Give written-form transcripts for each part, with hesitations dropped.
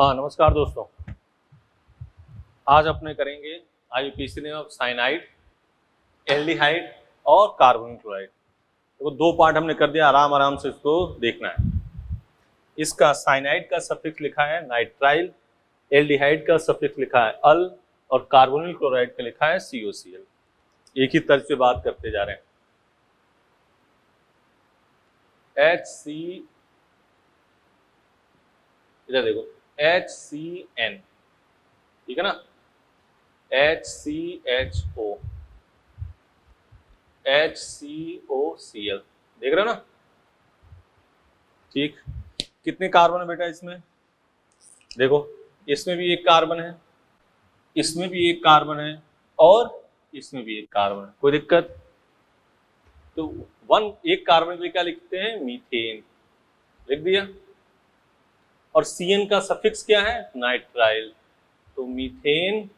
हाँ नमस्कार दोस्तों। आज अपने करेंगे आईयूपीएसी ने साइनाइड, एल्डिहाइड और कार्बोनिल क्लोराइड। देखो दो पार्ट हमने कर दिया, आराम आराम से इसको देखना है। इसका साइनाइड का सफिक्स लिखा है नाइट्राइल, एल्डिहाइड का सफिक्स लिखा है अल और कार्बोनिल क्लोराइड का लिखा है COCl। एक ही तर्ज पे बात करते जा रहे हैं। HC, इधर देखो HCN, ठीक है ना, HCHO, HCOCl, देख रहे हो ना। ठीक, कितने कार्बन है बेटा इसमें? देखो इसमें भी एक कार्बन है, इसमें भी एक कार्बन है और इसमें भी एक कार्बन है। कोई दिक्कत? तो एक कार्बन के लिए क्या लिखते हैं? मीथेन, लिख दिया। और CN का सफिक्स क्या है? नाइट्राइल। तो मीथेन,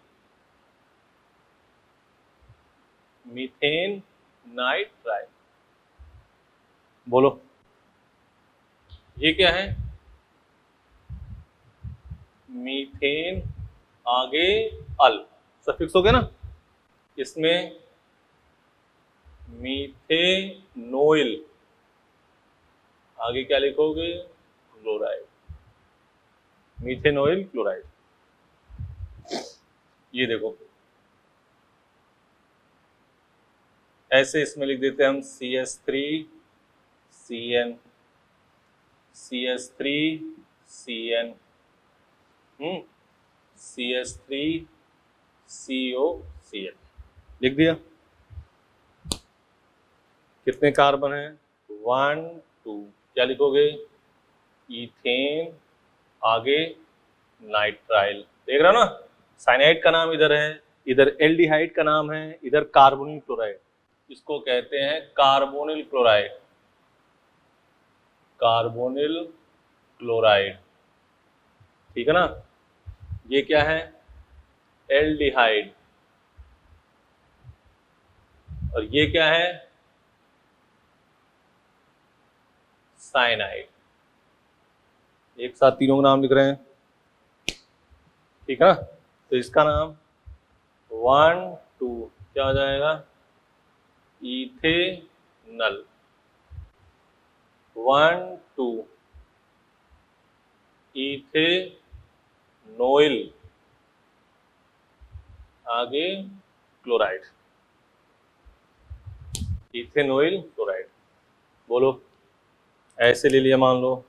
मीथेन नाइट्राइल। बोलो ये क्या है? मीथेन, आगे अल, सफिक्स हो गया ना। इसमें मीथेनोइल, आगे क्या लिखोगे? Chloride, methanoyl chloride. ये देखो ऐसे इसमें लिख देते हैं हम CH3CN, CH3CN, CH3COCl, लिख दिया। कितने कार्बन है? 1 2, क्या लिखोगे? इथेन, आगे नाइट्राइल। देख रहे हो ना, साइनाइड का नाम इधर है, इधर एल्डिहाइड का नाम है, इधर कार्बोनिल क्लोराइड। इसको कहते हैं कार्बोनिल क्लोराइड, कार्बोनिल क्लोराइड, ठीक है ना। ये क्या है? एल्डिहाइड। और ये क्या है? साइनाइड। एक साथ तीनों का नाम लिख रहे हैं, ठीक है ना। तो इसका नाम 1 2 क्या हो जाएगा? इथेनल। 1 2 इथेनोइल, आगे क्लोराइड, इथेनोइल क्लोराइड। बोलो, ऐसे ले लिया मान लो।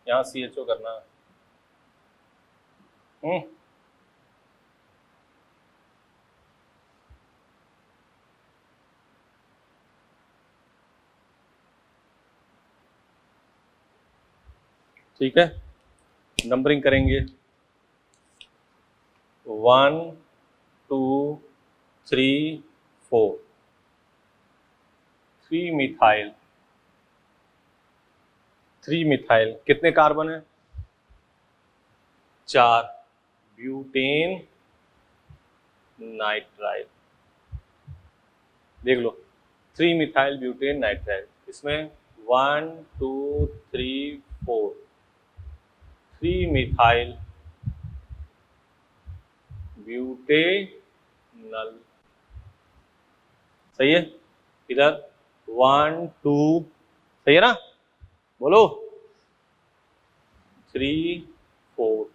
यहां CHO करना है। ठीक है, नंबरिंग करेंगे 1 2 3 4। 3 मिथाइल, 3 मिथाइल, कितने कार्बन है? 4, ब्यूटेन नाइट्राइल। देख लो 3 मिथाइल ब्यूटेन नाइट्राइल। इसमें 1 2 3 4, 3 मिथाइल ब्यूटेनल, सही है। इधर 1 2, सही है ना। बोलो 3 4,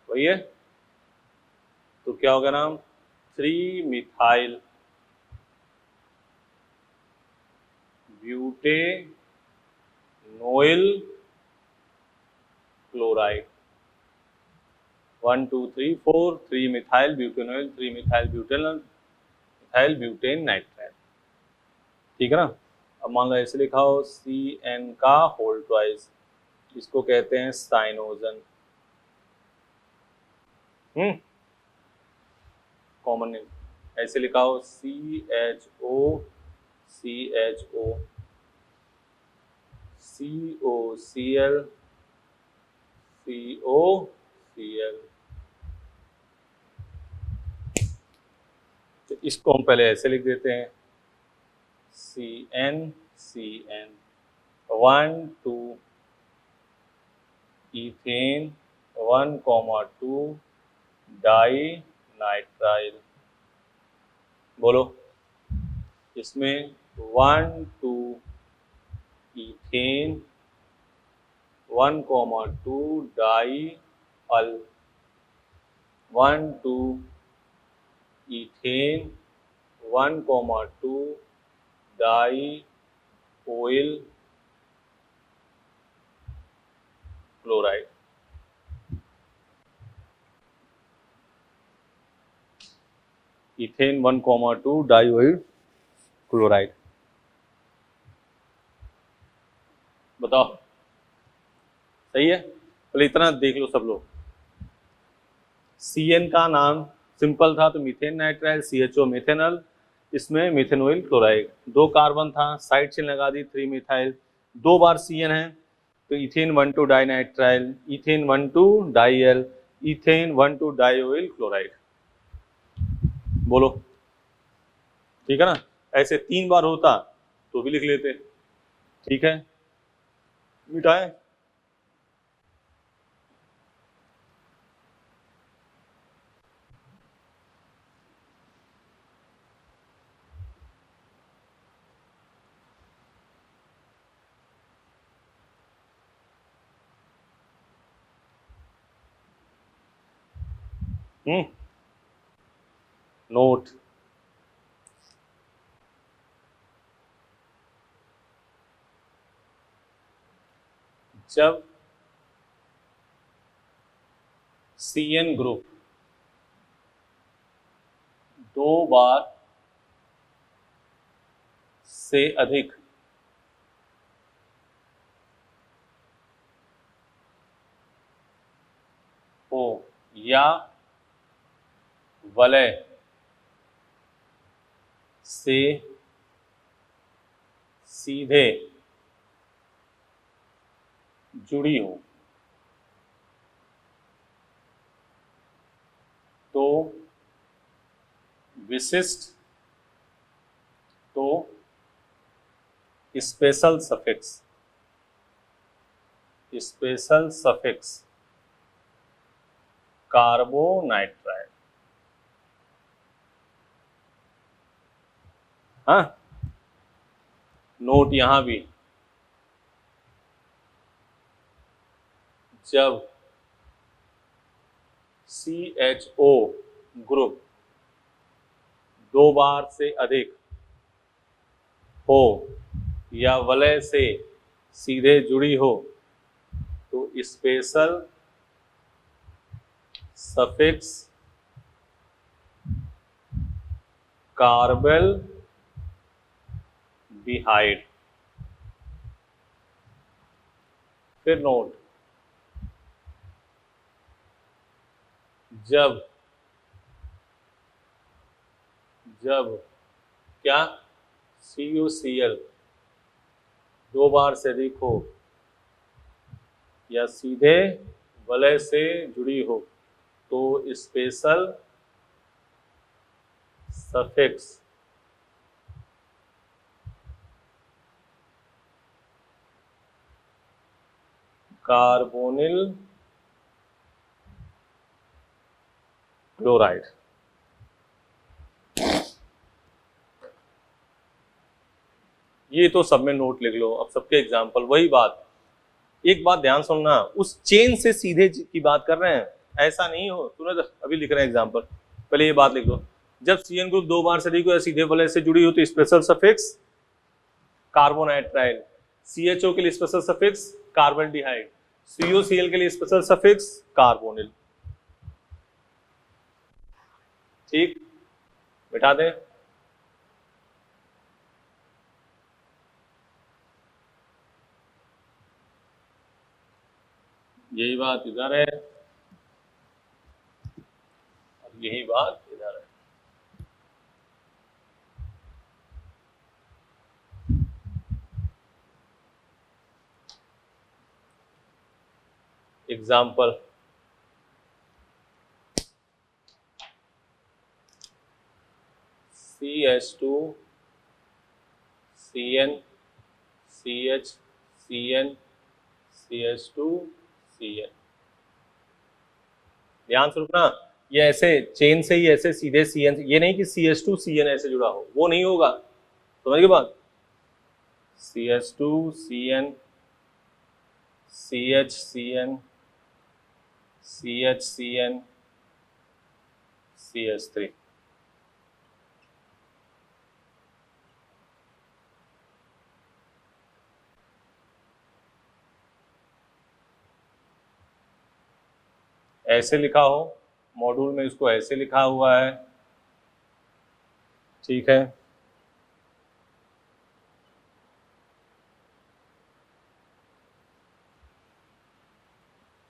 वही है। तो क्या होगा नाम? 3 methyl butanoyl chloride. 1 2 3 4, 3 methyl butanoyl, 3 methyl butanal, methyl butane nitrile, ठीक है ना। अब मान लो ऐसे लिखा हो CN का होल ट्वाइस, इसको कहते हैं साइनोजन। कॉमन नेम ऐसे लिखा हो CHO CHO, COCl COCl। तो इसको हम पहले ऐसे लिख देते हैं, CN 1 2 इथेन 1,2 डाई नाइट्राइल। बोलो, इसमें 1 2 ethane 1,2 dial 1 2 ethane 1,2 dioyl chloride. Ethane 1,2 dioyl chloride. बताओ सही है? पहले इतना देख लो सब लोग। CN का नाम सिंपल था तो मीथेन नाइट्राइल, CHO मेथेनॉल, इसमें मिथेनॉइल क्लोराइड। 2 कार्बन था, साइड चेन लगा दी 3 मिथाइल, 2 बार CN है तो ethane 1 2 dinitrile, ethane 1 2 dial, ethane 1 2 dioyl chloride. बोलो ठीक है ना? ऐसे 3 बार होता तो भी लिख लेते। ठीक है, मिटाए। नोट, जब CN ग्रुप 2 बार से अधिक हो या वलय से सीधे जुड़ी हो तो विशिष्ट, तो स्पेशल सफिक्स कार्बोनाइट्राइड। हाँ, नोट यहां भी, जब CHO ग्रुप 2 बार से अधिक हो या वलय से सीधे जुड़ी हो तो स्पेशल सफिक्स कार्बल डिहाइड। फिर नोट, जब क्या CuCl 2 बार से अधिक हो या सीधे वलय से जुड़ी हो तो स्पेशल सफिक्स कार्बोनिल क्लोराइड। ये तो सब में नोट लिख लो। अब सबके एग्जाम्पल, वही बात, एक बात ध्यान सुनना, उस चेन से सीधे की बात कर रहे हैं, ऐसा नहीं हो तुरंत अभी लिख रहे हैं एग्जाम्पल। पहले ये बात लिख लो, जब CN ग्रुप 2 बार से अधिक हो या सीधे वलय से जुड़ी हो तो स्पेशल सफिक्स कार्बोनाइट्राइल, CHO के लिए स्पेशल सफिक्स कार्बल्डिहाइड, CuCl के लिए स्पेशल सफिक्स कार्बोनिल। ठीक, बिठा दें। यही बात इधर है और यही बात इधर है। Example, CH2 CN CH CN CH2 CN। ध्यान से रुकना, ये ऐसे चेन से ही ऐसे सीधे CN, ये नहीं कि CH2 CN ऐसे जुड़ा हो, वो नहीं होगा, समझ गए बात। CH2 CN CH CN CH CN CH3। ऐसे लिखा हो मॉड्यूल में, इसको ऐसे लिखा हुआ है, ठीक है।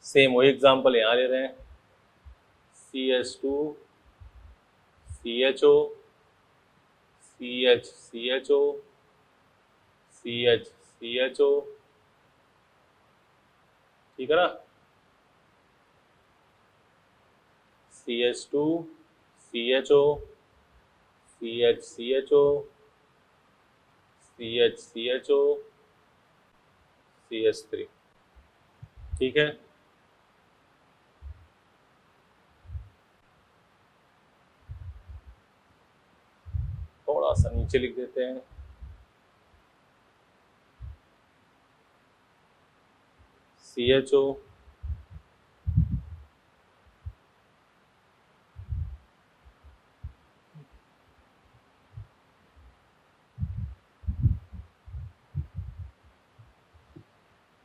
सेम वही एग्जांपल यहाँ ले रहे हैं, CH2 CHO CH CHO CH CHO, ठीक है ना। CH2 CHO CH CHO CH CHO CH3, ठीक है। थोड़ा सा नीचे लिख देते हैं, CHO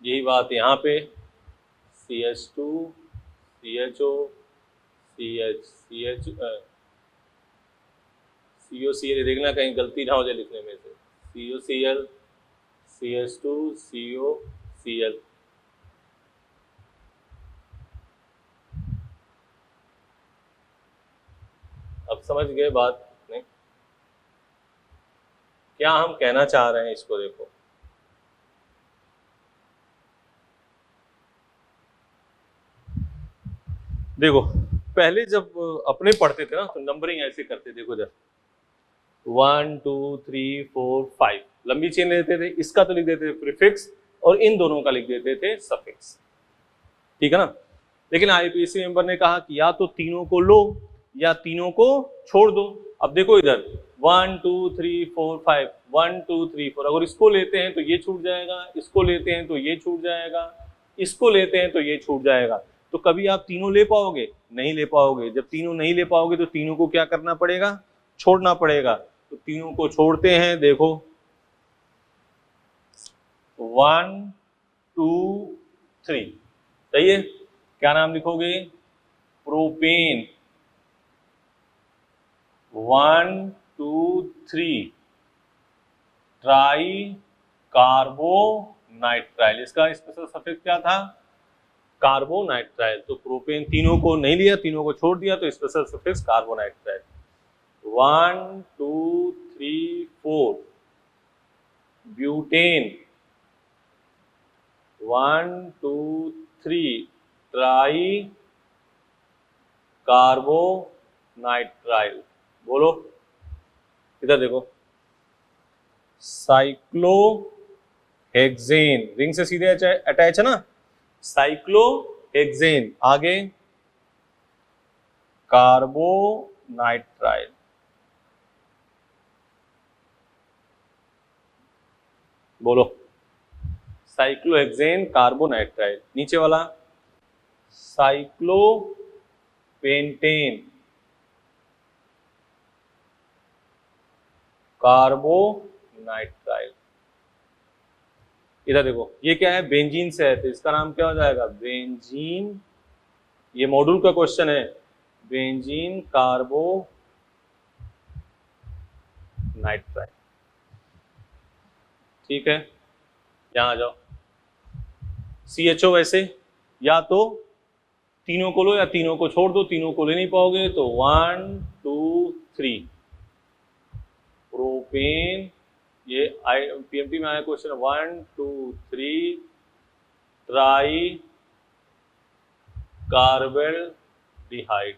यही बात यहाँ पे, CH2 CHO CH CH COCl, देखना कहीं गलती ना हो जाए लिखने में से, COCl CH2 COCl। अब समझ गए बात नहीं, क्या हम कहना चाह रहे हैं, इसको देखो। देखो पहले जब अपने पढ़ते थे ना तो नंबरिंग ऐसे करते, देखो जब 1 2 3 4 5 लंबी चेन लेते थे, इसका तो लिख देते थे प्रीफिक्स और इन दोनों का लिख देते थे सफिक्स, ठीक है ना। लेकिन आईपीसी मेंबर ने कहा कि या तो तीनों को लो या तीनों को छोड़ दो। अब देखो इधर 1 2 3 4 5 1 2 3 4, अगर इसको लेते हैं तो ये छूट जाएगा, इसको लेते हैं तो ये छूट जाएगा, इसको लेते हैं तो ये छूट जाएगा। तो कभी आप तीनों ले पाओगे? नहीं ले पाओगे। जब तीनों नहीं ले पाओगे तो तीनों को क्या करना पड़ेगा? छोड़ना पड़ेगा। तो तीनों को छोड़ते हैं, देखो 1 2 3, सही है। क्या नाम लिखोगे? प्रोपेन 1 2 3 ट्राई कार्बोनाइट्राइल, इसका स्पेशल सफिक्स क्या था? कार्बोनाइट्राइल। तो प्रोपेन तीनों को नहीं लिया, तीनों को छोड़ दिया, तो special suffix carbonitrile. 1 2 3 4 butane 1 2 3 try carbonitrile. बोलो इधर देखो, साइक्लोहेक्सेन, रिंग से सीधे अटैच है ना, साइक्लोहेक्सेन। आगे कार्बोनाइट्राइल। बोलो साइक्लोहेक्सेन कार्बोनाइट्राइल। नीचे वाला साइक्लोपेंटेन कार्बोनाइट्राइल। इधर देखो, ये क्या है? बेंजीन से है, तो इसका नाम क्या हो जाएगा? बेंजीन। ये मॉड्यूल का क्वेश्चन है, बेंजीन कार्बोनाइट्राइल, ठीक है। यहां आ जाओ। CHO वैसे या तो तीनों को लो या तीनों को छोड़ दो, तीनों को ले नहीं पाओगे तो 1 2 3 प्रोपेन, ये PMT में आया question 1 2 3 tri carbaldehyde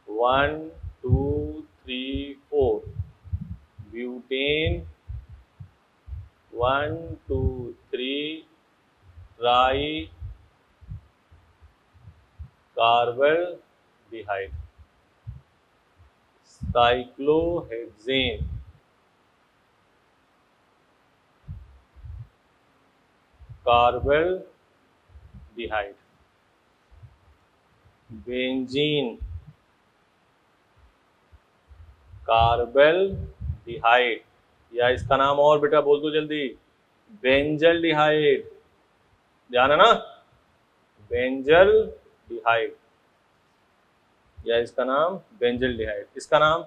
1 2 3 4, butane 1 2 3, tri carbaldehyde, cyclohexane, carbaldehyde, benzene, carbaldehyde, या इसका नाम और बेटा बोल दो जल्दी, बेंजल्डिहाइड, ध्यान है ना, बेंजल्डिहाइड, या इसका नाम बेंजल्डिहाइड, इसका नाम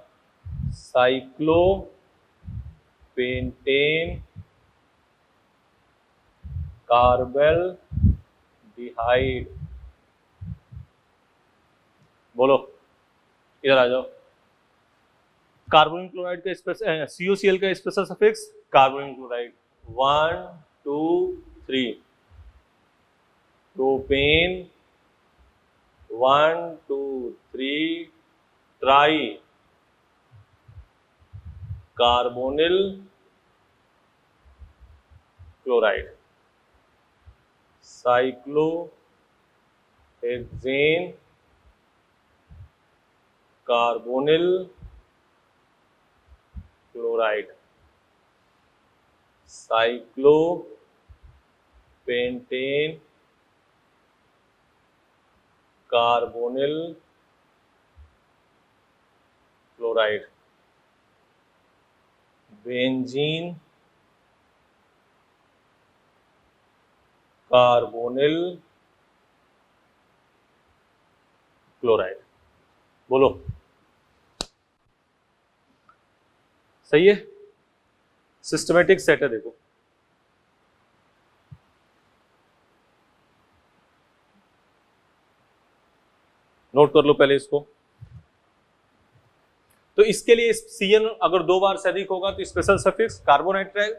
साइक्लोपेंटेन कार्बल्डिहाइड। बोलो, इधर आ जाओ। कार्बोनिल क्लोराइड का स्पेशल, COCl का special suffix carbonyl chloride 1 2 3, propane 1 2 3, try carbonyl chloride, cyclohexane carbonyl chloride, cyclopentane carbonyl chloride, benzene carbonyl chloride. बोलो, सही है, सिस्टमेटिक सेट है। देखो नोट कर लो पहले इसको। तो इसके लिए CN अगर 2 बार से अधिक होगा तो स्पेशल सफिक्स कार्बोनाइट्राइल,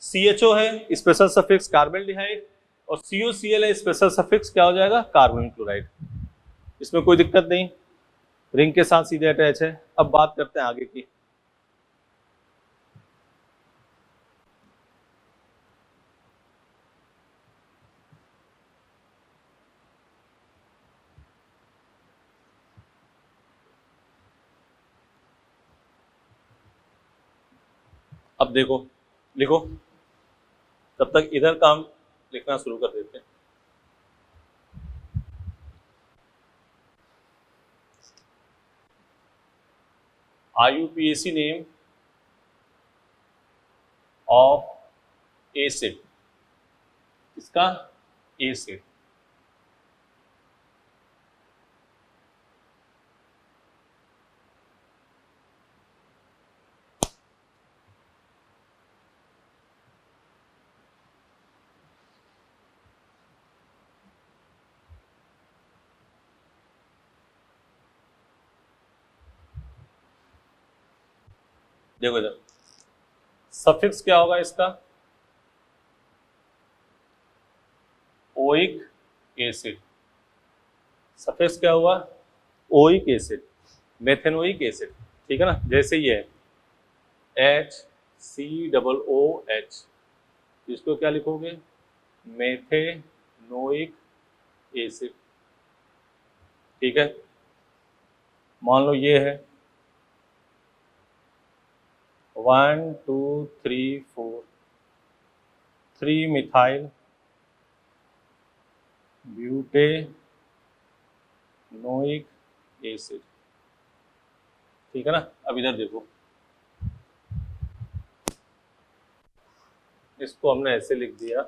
CHO है स्पेशल सफिक्स कार्बल्डिहाइड, और COCl है स्पेशल सफिक्स क्या हो जाएगा, कार्बोनिल क्लोराइड। इसमें कोई दिक्कत नहीं, रिंग के साथ सीधे अटैच है। अब बात करते हैं आगे की। अब देखो, लिखो, तब तक इधर काम लिखना शुरू कर देते हैं। IUPAC नेम ऑफ एसिड, इसका एसिड, देखो इधर सफिक्स क्या होगा इसका, ओइक एसिड, सफिक्स क्या हुआ, ओइक एसिड, मेथेनोइक एसिड, ठीक है ना, जैसे ये है HCOOH, इसको क्या लिखोगे, मेथेनोइक एसिड, ठीक है। मान लो ये है 1 2 3 4, 3 मिथाइल ब्यूटेनोइक एसिड, ठीक है ना। अब इधर देखो, इसको हमने ऐसे लिख दिया,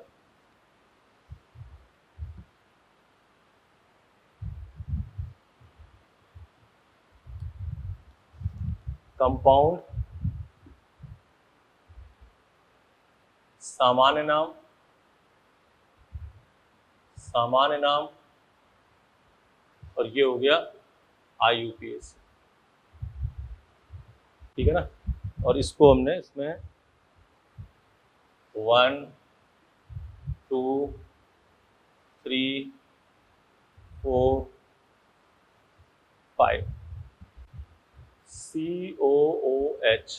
कंपाउंड सामान्य नाम, सामान्य नाम, और ये हो गया IUPAC, ठीक है ना। और इसको हमने इसमें 1 2 3 4 5 COOH,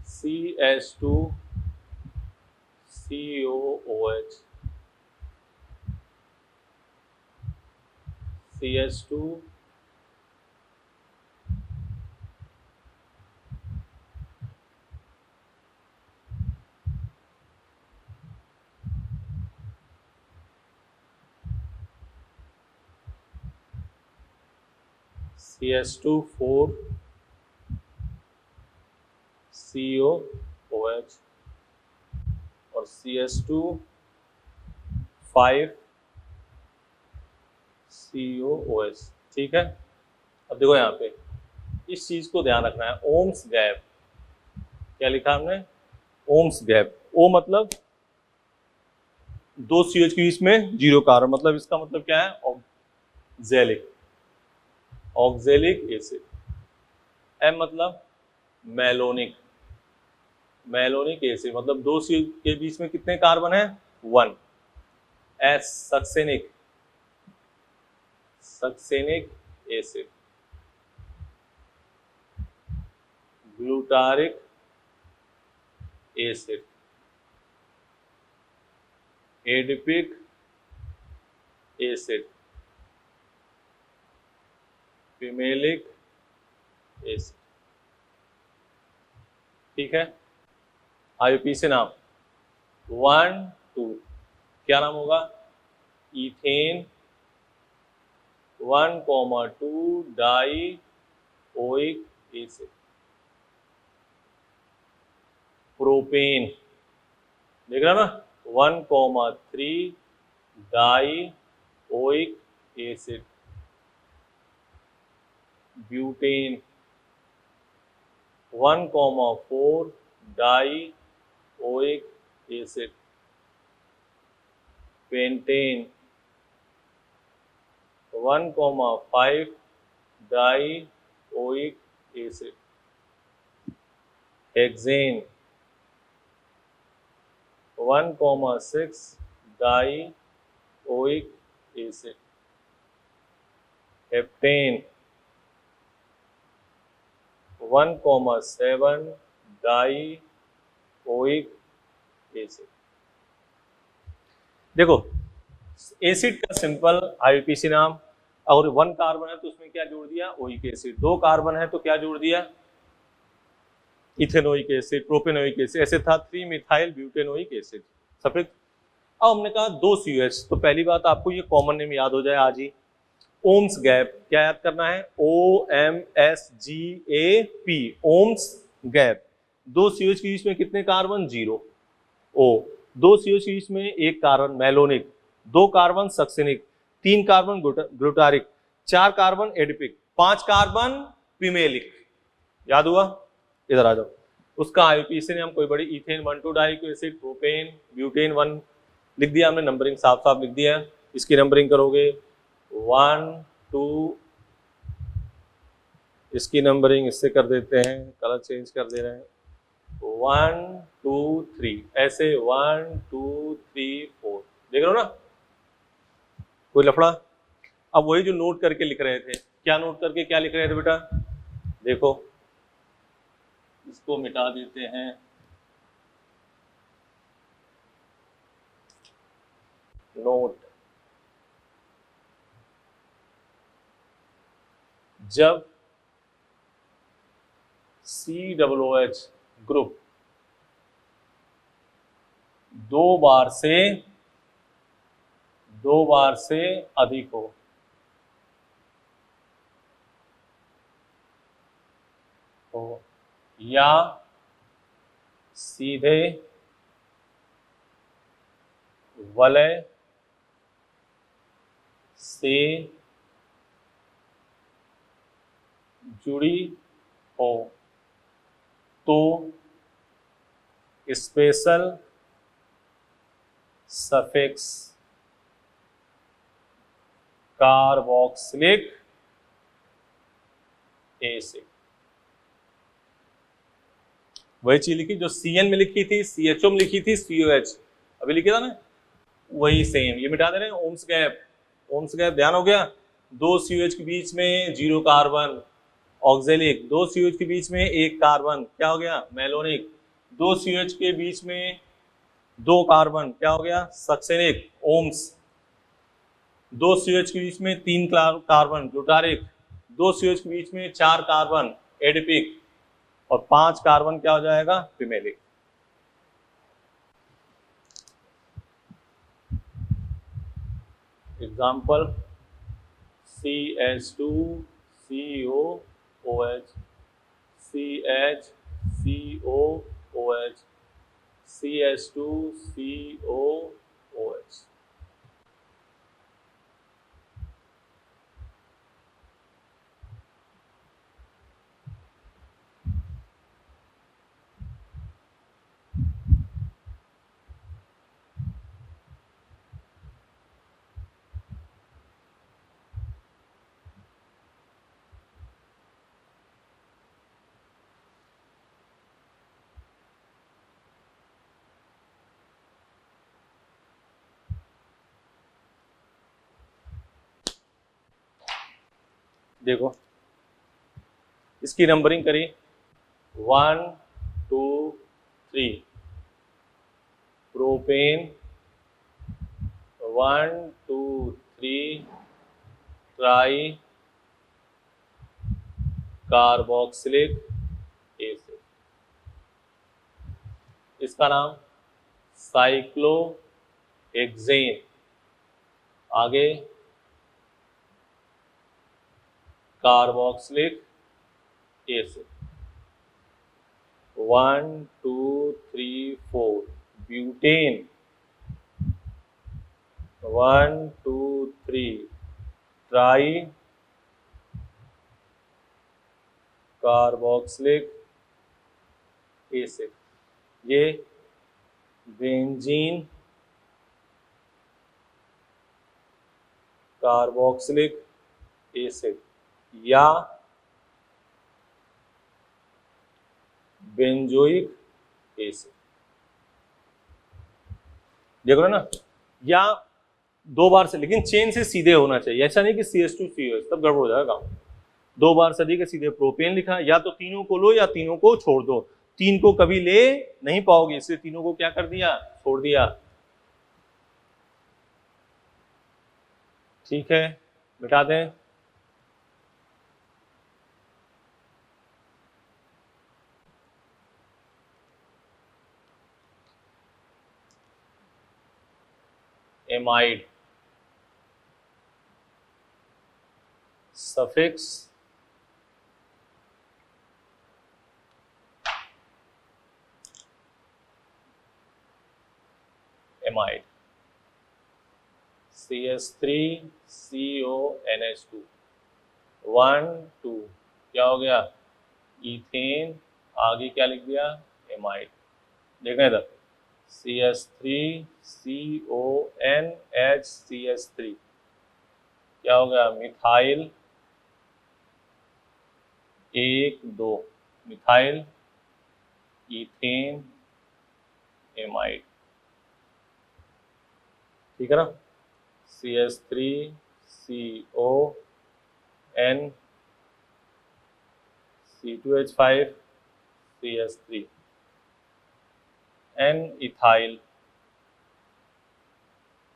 CH2, COOH, CH2, CH2 4 COOH और CH2 5 COOH। ठीक है, अब देखो यहाँ पे इस चीज को ध्यान रखना है, ओम्स गैप। क्या लिखा हमने? Ohms gap. ओ मतलब दो CH के बीच में 0 कार्बन, मतलब इसका मतलब क्या है? Oxalic, oxalic acid. M मतलब मेलोनिक, मेलोनिक एसिड, मतलब दो CH के बीच में कितने कार्बन है? 1। S succinic, succinic acid. Glutaric acid, adipic acid, pimelic acid. ठीक है, आईयूपी से नाम 1 2, क्या नाम होगा? Ethane 1,2 die oic acid. Propane, देख रहा ना, 1,3 die oic acid. Butane 1,4 die oic acid. Pentane 1,5 die oic acid. Hexane 1,6 die oic acid. Heptane 1,7 die oic acid. देखो एसिड का सिंपल आईयूपीसी नाम, अगर 1 कार्बन है तो उसमें क्या जोड़ दिया? Oic acid. 2 कार्बन है तो क्या जोड़ दिया? Ethanoic acid, propanoic acid. ऐसे था 3 मिथाइल ब्यूटेनोइक एसिड। सफेद। अब हमने कहा 2 COH, तो पहली बात आपको ये कॉमन नेम याद हो जाए आज ही, ओम्स गैप। क्या याद करना है? OMSGAP, ohms gap. 2 COH के बीच में कितने कार्बन? 0। O 2 COH के बीच में 1 carbon malonic, 2 carbon succinic, 3 carbon glutaric, 4 carbon adipic, 5 carbon pimelic. याद हुआ? इधर आ जाओ। उसका आईयूपीसी ने हम कोई बड़ी ethane 1,2 dioic acid, propane, butane 1 लिख दिया हमने, नंबरिंग साफ साफ लिख दिया। इसकी नंबरिंग करोगे 1 2, इसकी नंबरिंग इससे कर देते हैं, कलर चेंज कर दे रहे हैं, 1 2 3, ऐसे 1 2 3 4। देख रहे हो ना, कोई लफड़ा? अब वही जो नोट करके लिख रहे थे, क्या नोट करके क्या लिख रहे थे बेटा? देखो इसको मिटा देते हैं, नोट। जब COOH ग्रुप 2 बार से अधिक हो, तो या सीधे वलय से जुड़ी हो, तो स्पेशल सफिक्स कार्बोक्सिलिक एसिड। वही चीज लिखी जो CN में लिखी थी, CHO में लिखी थी, COH अभी लिखी था ना, वही सेम। ये मिटा दे रहे हैं। ओम्स गैप, ओम्स गैप ध्यान हो गया? दो COH के बीच में 0 कार्बन ऑक्जेलिक, दो COH के बीच में 1 कार्बन क्या हो गया मेलोनिक, दो COH के बीच में 2 कार्बन क्या हो गया सक्सेनिक ओम्स, दो COH के बीच में 3 कार्बन ग्लूटारिक, दो COH के बीच में 4 कार्बन एडिपिक और 5 कार्बन क्या हो जाएगा फिमेलिक। Example CH2COOH, CH CH2COOH। देखो इसकी नंबरिंग करी 1 2 3, प्रोपेन 1 2 3 ट्राई कार्बोक्सिलिक एसिड, इसका नाम साइक्लोहेक्सेन, आगे carboxylic acid 1 2 3 4, butane 1 2 3 try carboxylic acid, ये बेंजीन कार्बोक्सिलिक एसिड या बेंजोइक एसिड, देखो रहे ना, या दो बार से, लेकिन चेन से सीधे होना चाहिए, ऐसा नहीं कि CH2COH तब गड़बड़ हो जाएगा। दो बार से अधिक सीधे प्रोपेन लिखा, या तो तीनों को लो या तीनों को छोड़ दो, तीन को कभी ले नहीं पाओगे इसलिए तीनों को क्या कर दिया छोड़ दिया। ठीक है मिटा दें। एमाइड सफिक्स एमाइड CH3CONH2 1 2 क्या हो गया इथेन, आगे क्या लिख दिया एमाइड, देखना इधर CH3CONHCH3 क्या हो गया मिथाइल 1 2 मिथाइल इथेन एमाइड, ठीक है ना। CH3CON C2H5 CH3 N ethyl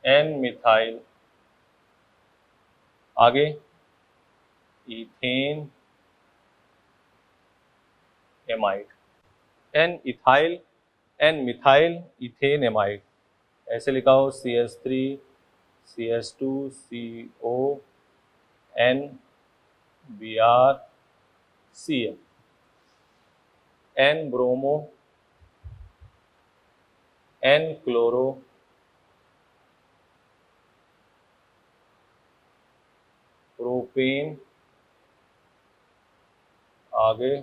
N methyl, आगे ethane amide, N ethyl N methyl ethane amide, ऐसे लिखा हो CH3 CH2 CO N Br Cl, N bromo N chloro propane, आगे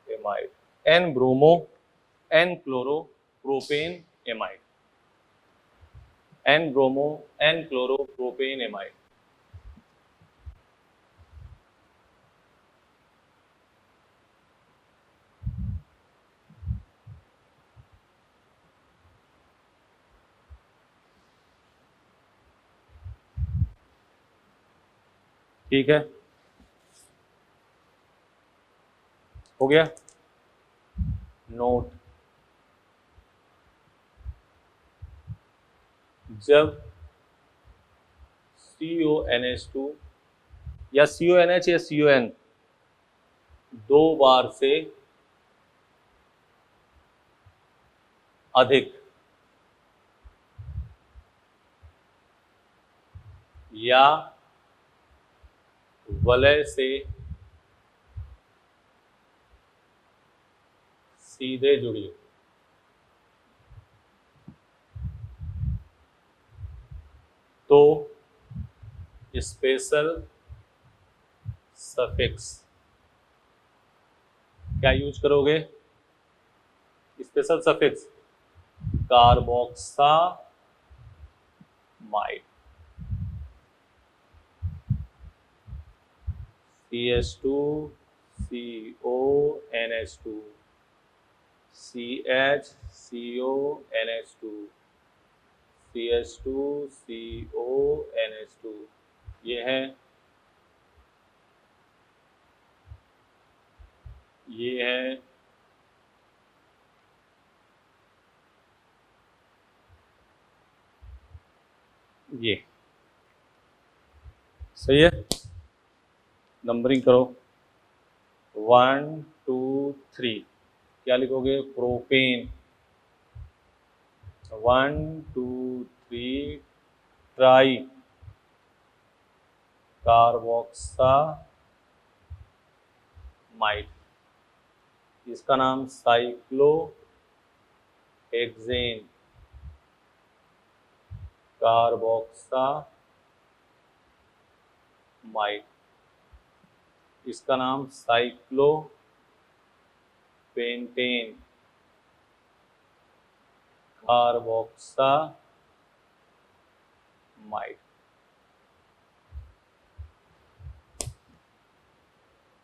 amide, N bromo N chloro propane amide, N bromo N chloro propane amide. ठीक है, हो गया। Note, जब CONH2 या CONH या CON दो बार से अधिक या वलय से सीधे जुड़ी हो तो स्पेशल सफिक्स क्या यूज करोगे? Special suffix carboxamide, CH2 CONH2 CH CONH2 CH2 CONH2, ये है, ये है, ये सही है। नंबरिंग करो 1 2 3, क्या लिखोगे? प्रोपेन 1 2 3 ट्राई कार्बोक्सामाइड, इसका नाम साइक्लोहेक्सेन कार्बोक्सामाइड, इसका नाम cyclopentane carboxamide.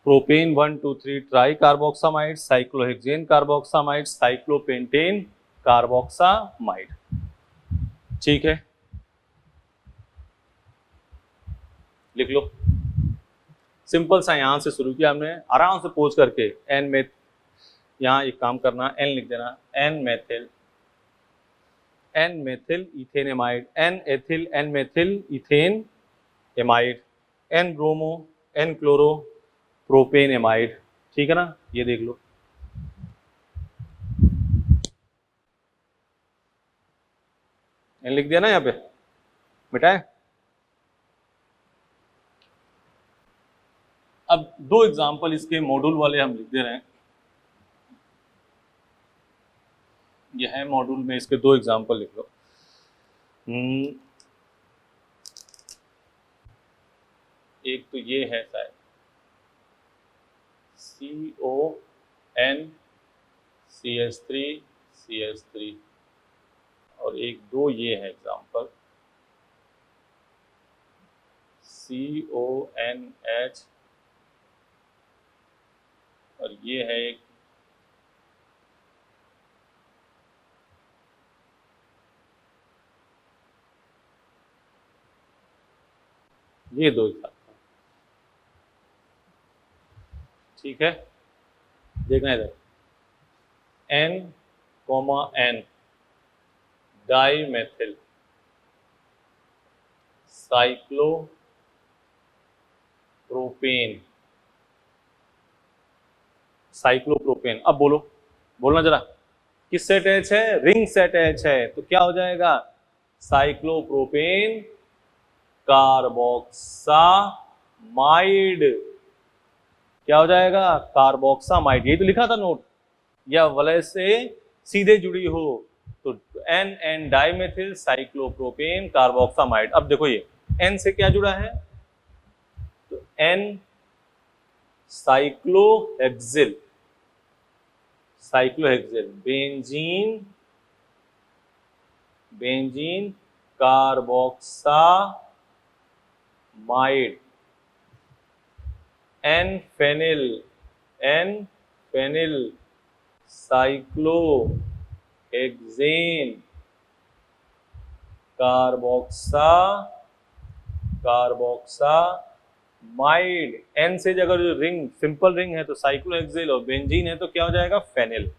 Propane 1 2 3 try carboxamide, cyclohexane carboxamide, cyclopentane carboxamide. ठीक है, लिख लो। सिंपल सा यहां से शुरू किया हमने, आराम से पोज करके एन में, यहां एक काम करना, एन लिख देना, N methyl ethanamide, N ethyl N methyl ethanamide, N bromo N chloro propane amide. ठीक है ना, ये देख लो। एन लिख दिया ना, यहाँ पे मिटाए। अब दो एग्जाम्पल इसके मॉड्यूल वाले हम लिख दे रहे हैं, यह है मॉड्यूल में, इसके दो एग्जाम्पल लिख लो। एक तो ये है शायद CONCH3CH3, और एक दो ये है एग्जाम्पल CONH, और ये है एक ये दो एग्जाम्पल। ठीक है, देखना इधर, N, डाईमेथिल साइक्लोप्रोपेन। अब बोलो, बोलना जरा, किस सेट एच है? रिंग सेट एच है, तो क्या हो जाएगा? Cyclopropane carboxamide. क्या हो जाएगा? कार्बोक्सामाइड। यही तो लिखा था नोट, या वलय से सीधे जुड़ी हो तो एन डाइमेथिल साइक्लोप्रोपेन कार्बोक्सामाइड। अब देखो ये एन से क्या जुड़ा है, तो N cyclohexyl benzene carboxamide, N phenyl cyclohexane carboxamide, माइड, एन से अगर जो रिंग सिंपल रिंग है तो साइक्लोहेक्सेल, और बेंजीन है तो क्या हो जाएगा, phenyl,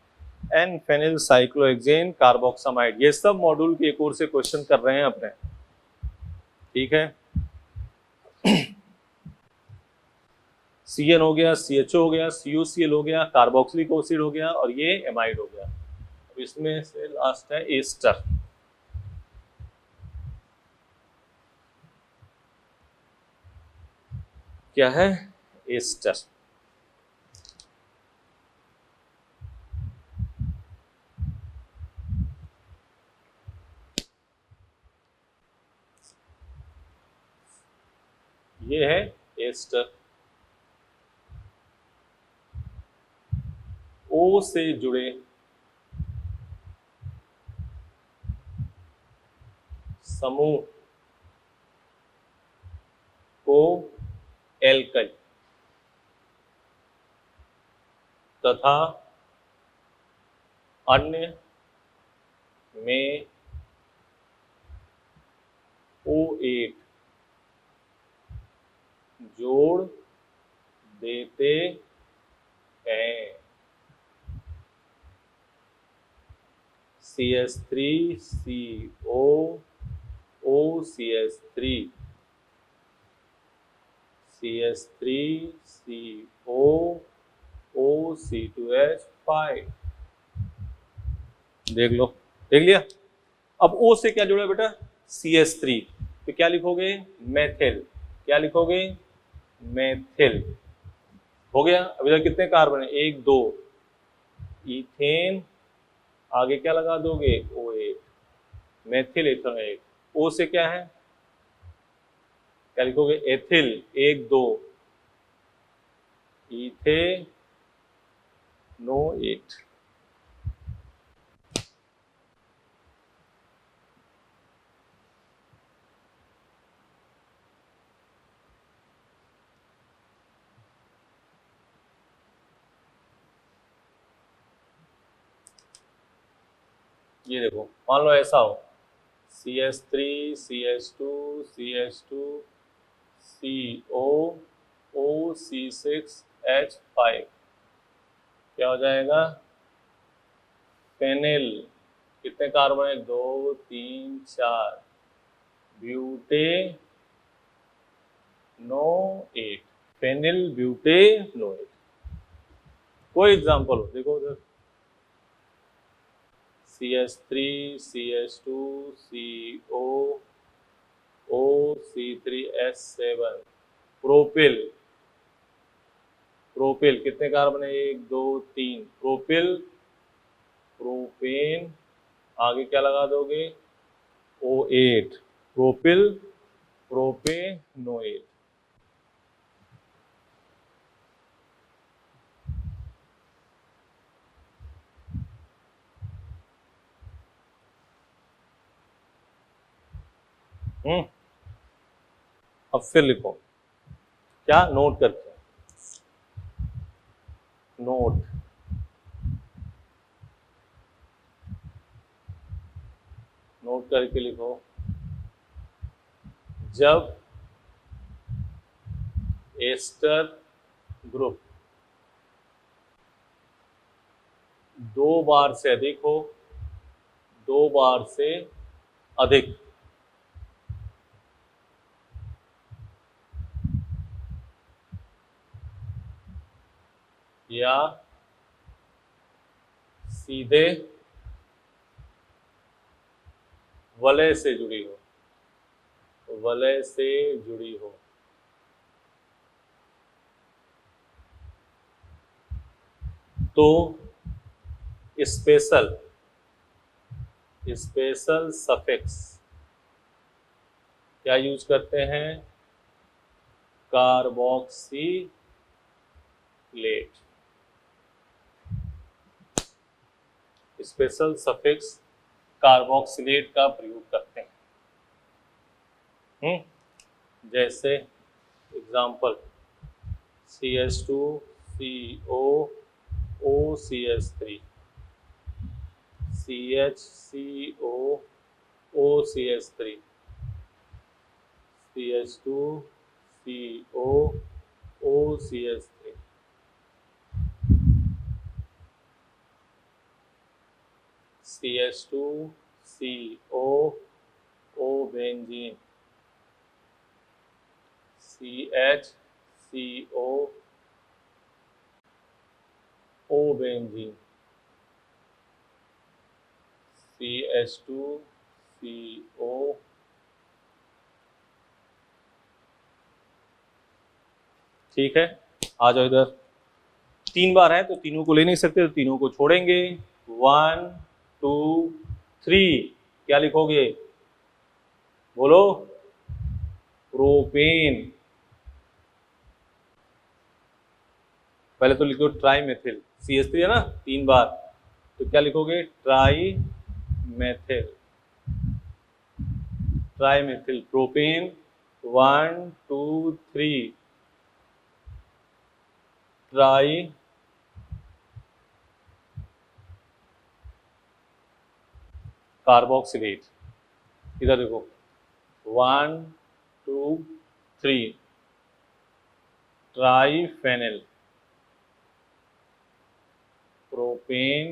N phenyl cyclohexane carboxamide. ये सब मॉड्यूल के एक और से क्वेश्चन कर रहे हैं अपने, ठीक है। CN हो गया, CHO हो गया, CuCl हो गया, कार्बोक्सिलिक एसिड हो गया, और ये एमाइड हो गया। अब इसमें से लास्ट है एस्टर। क्या है, एस्टर। ये है एस्टर। O से जुड़े समूह को एल्कल तथा अन्य में O8 जोड़ देते हैं। CH3CO OCH3, CH3CO OC2H5। देख लो, देख लिया। अब O से क्या जुड़ा बेटा, CH3, तो क्या लिखोगे, मेथिल। क्या लिखोगे, मेथिल। हो गया। अब इधर कितने कार्बन है, 1 2, इथेन, आगे क्या लगा दोगे, O8, मेथिल इथेनोएट। O से क्या है, क्या लिखोगे, एथिल, 1 2, इथेनोएट। ये देखो, मान लो ऐसा हो, CH3 CH2 CH2 CO OC6H5, क्या हो जाएगा, फेनिल। कितने कार्बन है, 2 3 4, ब्यूटेनोएट, फेनिल ब्यूटेनोएट। कोई एग्जांपल हो, देखो उधर, CH3 CH2 CO OC3H7, propyl. Propyl कितने कार्बन है, 1 2 3, प्रोपिल, प्रोपेन, आगे क्या लगा दोगे, O8, प्रोपिल प्रोपेनोएट। अब फिर लिखो, क्या, नोट करके, नोट, नोट करके लिखो, जब एस्टर ग्रुप 2 बार से अधिक हो, 2 बार से अधिक, या सीधे वलय से जुड़ी हो, वलय से जुड़ी हो, तो स्पेशल स्पेशल सफिक्स क्या यूज करते हैं, कार्बोक्सिलेट। स्पेशल सफिक्स कार्बोक्सिलेट का प्रयोग करते हैं। जैसे example, CH2 CO OCH3, CHCO OCH3, CH2 COOCH3, CH2CO benzene, CHCO benzene, CH2CO। ठीक है, आ जाओ इधर। 3 बार है तो तीनों को ले नहीं सकते, तो तीनों को छोड़ेंगे। 1 2 3, क्या लिखोगे? बोलो। प्रोपेन। पहले तो लिखो ट्राई मेथिल, CH3 है ना 3 बार, तो क्या लिखोगे? Tri methyl, tri methyl propane. 1 2 3, tri carboxylate. इधर देखो, 1 2 3, triphenyl propane.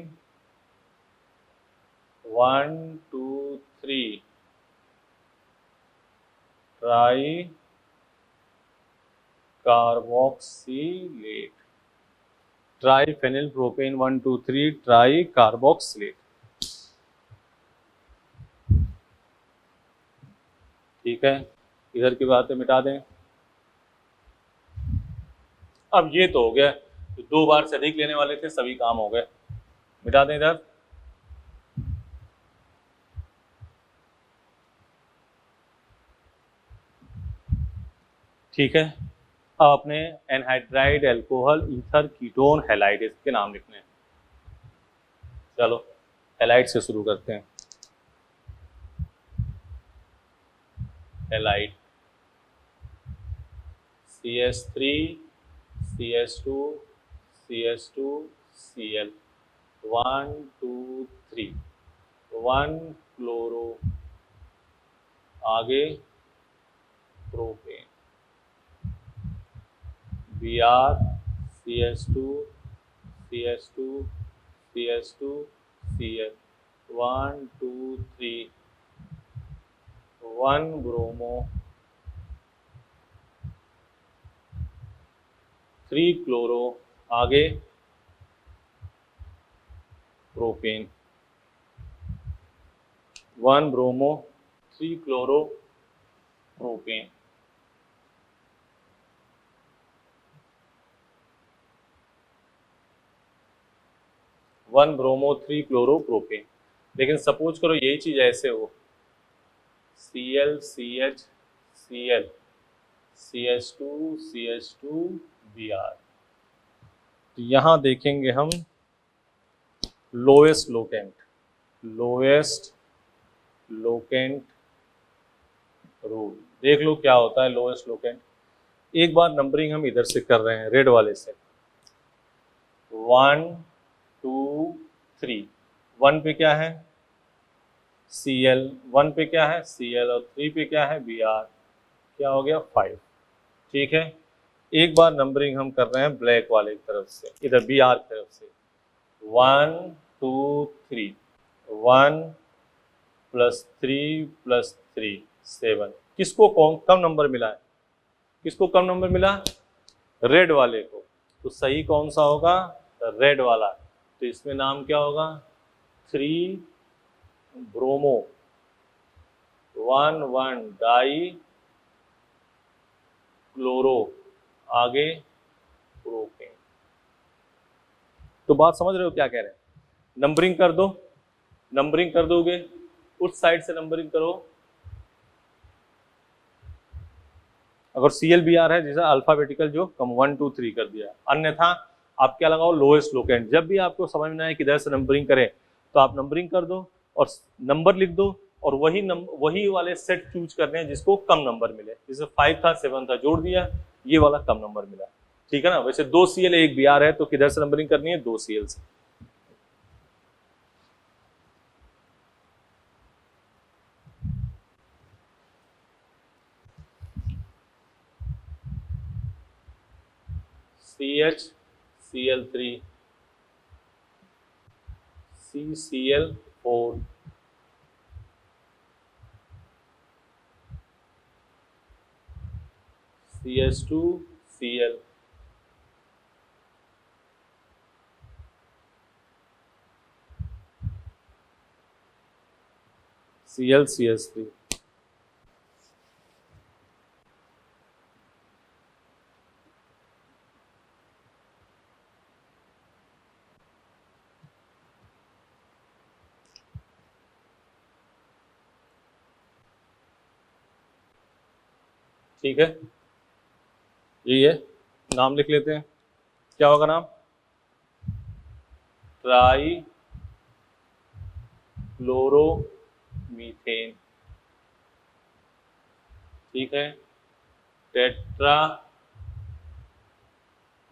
1 2 3, tri carboxylate, triphenyl propane 1 2 3 tri carboxylate. ठीक है, इधर की बातें मिटा दें। अब ये तो हो गया, तो 2 बार से अधिक लेने वाले थे, सभी काम हो गए, मिटा दें इधर। ठीक है, अब अपने anhydride alcohol ether ketone halide इसके नाम लिखने हैं। चलो हैलाइड से शुरू करते हैं। Halide CH3 CH2 CH2 Cl 1 2 3, 1 chloro, आगे propane, Br CH2 CH2 CH2 Cl 1 2 3, 1 bromo, 3 chloro, आगे propane, 1 bromo 3 chloro propane. One bromo 3 chloro propane. लेकिन सपोज करो यही चीज ऐसे हो, Cl CH Cl CH2 CH2 Br, तो यहां देखेंगे हम lowest locant, lowest locant rule. देख लो क्या होता है लोएस्ट लोकेंट। एक बार नंबरिंग हम इधर से कर रहे हैं, रेड वाले से। 1 2 3, 1 पे क्या है? Cl, 1 पे क्या है? Cl, और 3 पे क्या है? Br, क्या हो गया? 5। ठीक है, एक बार नंबरिंग हम कर रहे हैं ब्लैक वाले की तरफ से, इधर Br की तरफ से। 1 2 3, 1 प्लस 3 प्लस 3 7। किसको कम नंबर मिला है? किसको कम नंबर मिला? रेड वाले को। तो सही कौन सा होगा? रेड वाला। तो इसमें नाम क्या होगा? 3 ब्रोमो 1 1 डाई क्लोरो, आगे प्रोपेन। तो बात समझ रहे हो क्या कह रहे हैं? नंबरिंग कर दो, नंबरिंग कर दोगे, उस साइड से नंबरिंग करो। अगर ClBr है जैसा अल्फाबेटिकल जो कम 1 2 3 कर दिया, अन्यथा आप क्या लगाओ? Lowest locant. जब भी आपको समझ में आए किधर से नंबरिंग करें, तो आप नंबरिंग कर दो और नंबर लिख दो, और वही वाले सेट चूज करने हैं जिसको कम नंबर मिले। जैसे 5 था 7 था, जोड़ दिया, ये वाला कम नंबर मिला। ठीक है ना? वैसे 2 Cl 1 Br है, तो किधर से नंबरिंग करनी है? 2 Cl से। CH CCl4 CH2Cl ClCH3। ठीक है, यही है। नाम लिख लेते हैं, क्या होगा नाम? Try chloromethane. ठीक है, टेट्रा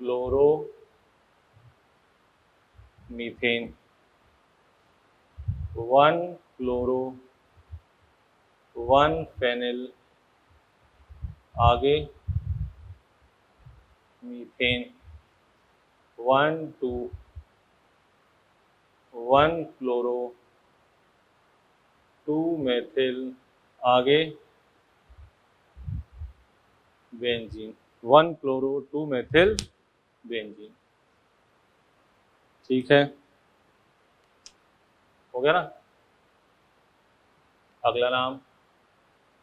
क्लोरोमीथेन, 1 क्लोरो, 1 फेनिल, आगे मीथेन, 1 2, 1 क्लोरो, 2 मेथिल, आगे बेंजीन, 1 क्लोरो 2 मेथिल बेंजीन। ठीक है, हो गया ना। अगला नाम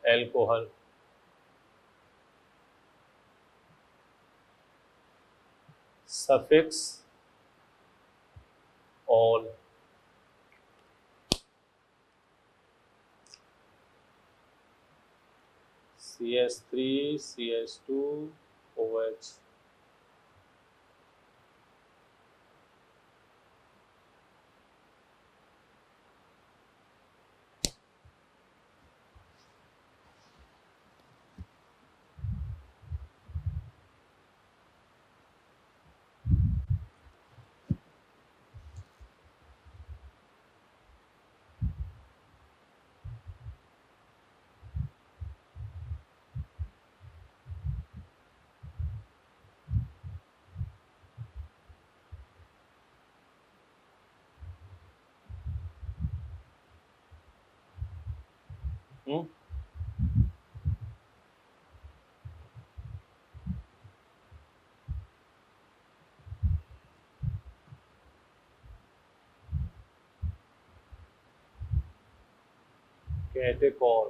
alcohol. Suffix all, CH3 CH2 OH। Catechol,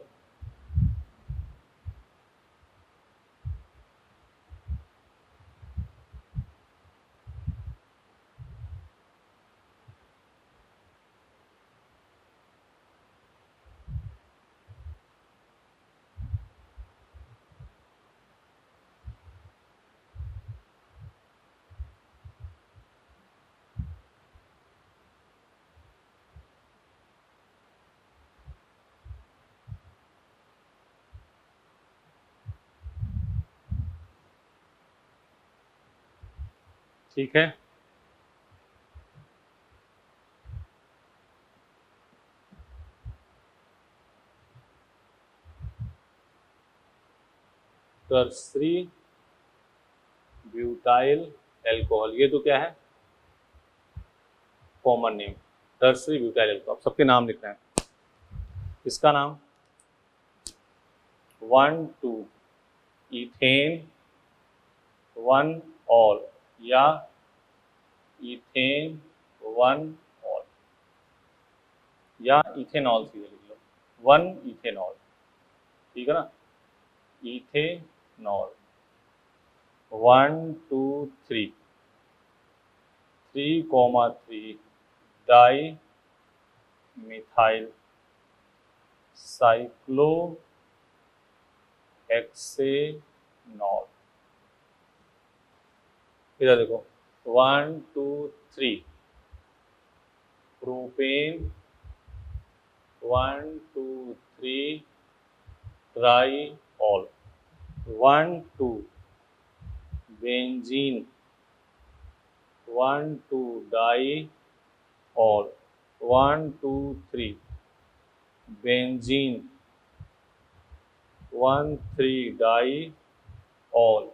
ठीक है। टर्सरी ब्यूटाइल एल्कोहल, ये तो क्या है? Common name, tertiary butyl alcohol. सबके नाम लिखना है। इसका नाम 1 2 इथेन 1 ऑल, या इथेन 1 ऑल, या इथेनॉल सीधे लिख लो, 1 इथेनॉल। ठीक है ना, ethanol 1 2 3, 3 3 di methyl cyclo hexanol. इधर देखो, 1 2 3 propane, 1 2 3 ट्राईऑल, 1 2 benzene, 1 2 diol, 1 2 3 benzene, 1 3 diol,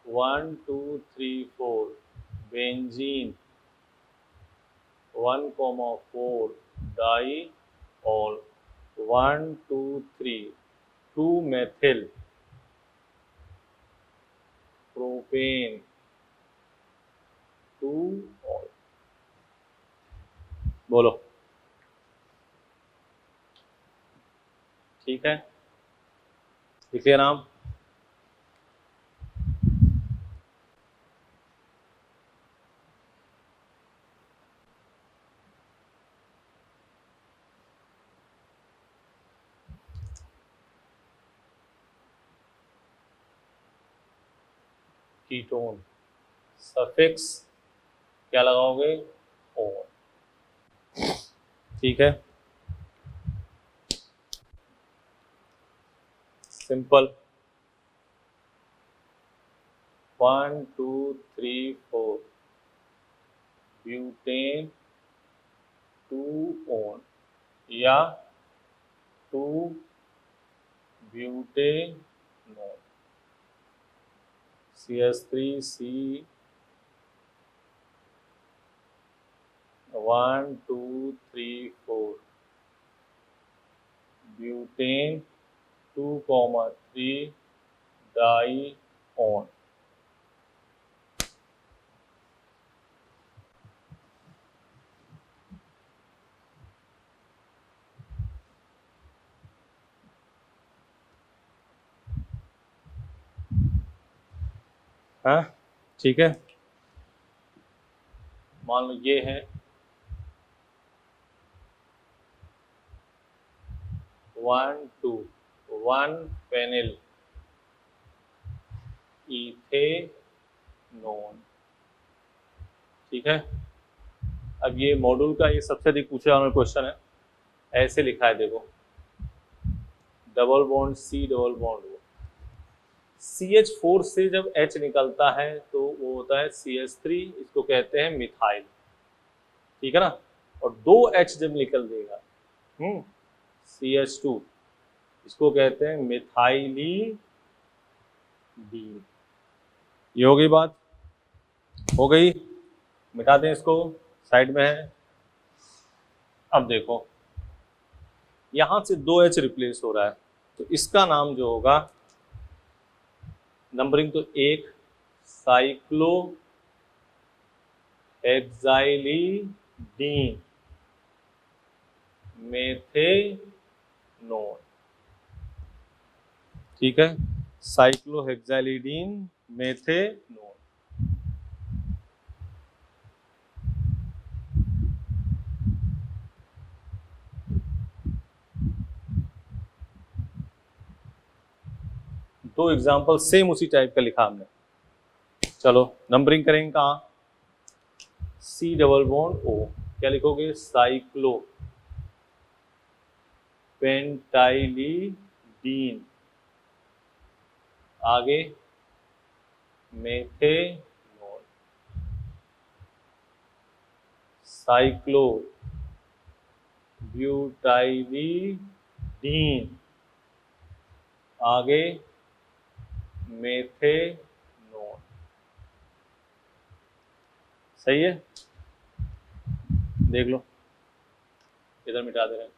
1 2 3 4 benzene, 1,4 diol, 1 2 3 2 methyl propane, 2 all. बोलो, ठीक है, लिखिए नाम। कीटोन, सफिक्स क्या लगाओगे? ऑन, ठीक है, सिंपल। 1 2 3 4 ब्यूटेन, 2 ऑन या 2 ब्यूटेनॉल, CH3C 1 2 3 4 ब्यूटेन, 2,3 डाइऑन। हाँ, ठीक है, मान लो ये है 1 2 1 फेनिल इथेनॉन, ठीक है। अब ये मॉड्यूल का ये सबसे अधिक पूछा हुआ क्वेश्चन है, ऐसे लिखा है देखो, double bond C double bond O, CH4 से जब H निकलता है तो वो होता है CH3, इसको कहते हैं मिथाइल, ठीक है ना। और 2 H जब निकल देगा CH2, इसको कहते हैं मिथाइलीडीन। ये हो गई बात, हो गई, मिटा दें इसको, साइड में है। अब देखो यहां से 2H रिप्लेस हो रहा है, तो इसका नाम जो होगा, नंबरिंग तो 1 साइक्लो हेक्साइलिडीन मेथेनॉन, ठीक है, साइक्लोहेक्साइलिडीन मेथेनॉन। दो एग्जांपल सेम उसी टाइप का लिखा हमने। चलो नंबरिंग करेंगे कहाँ, C डबल बॉन्ड O, क्या लिखोगे? साइक्लो पेंटाइलिडीन, आगे मेथेनॉल, साइक्लो ब्यूटाइलिडीन, आगे मेथेनॉल, सही है, देख लो, इधर मिटा दे रहे हैं।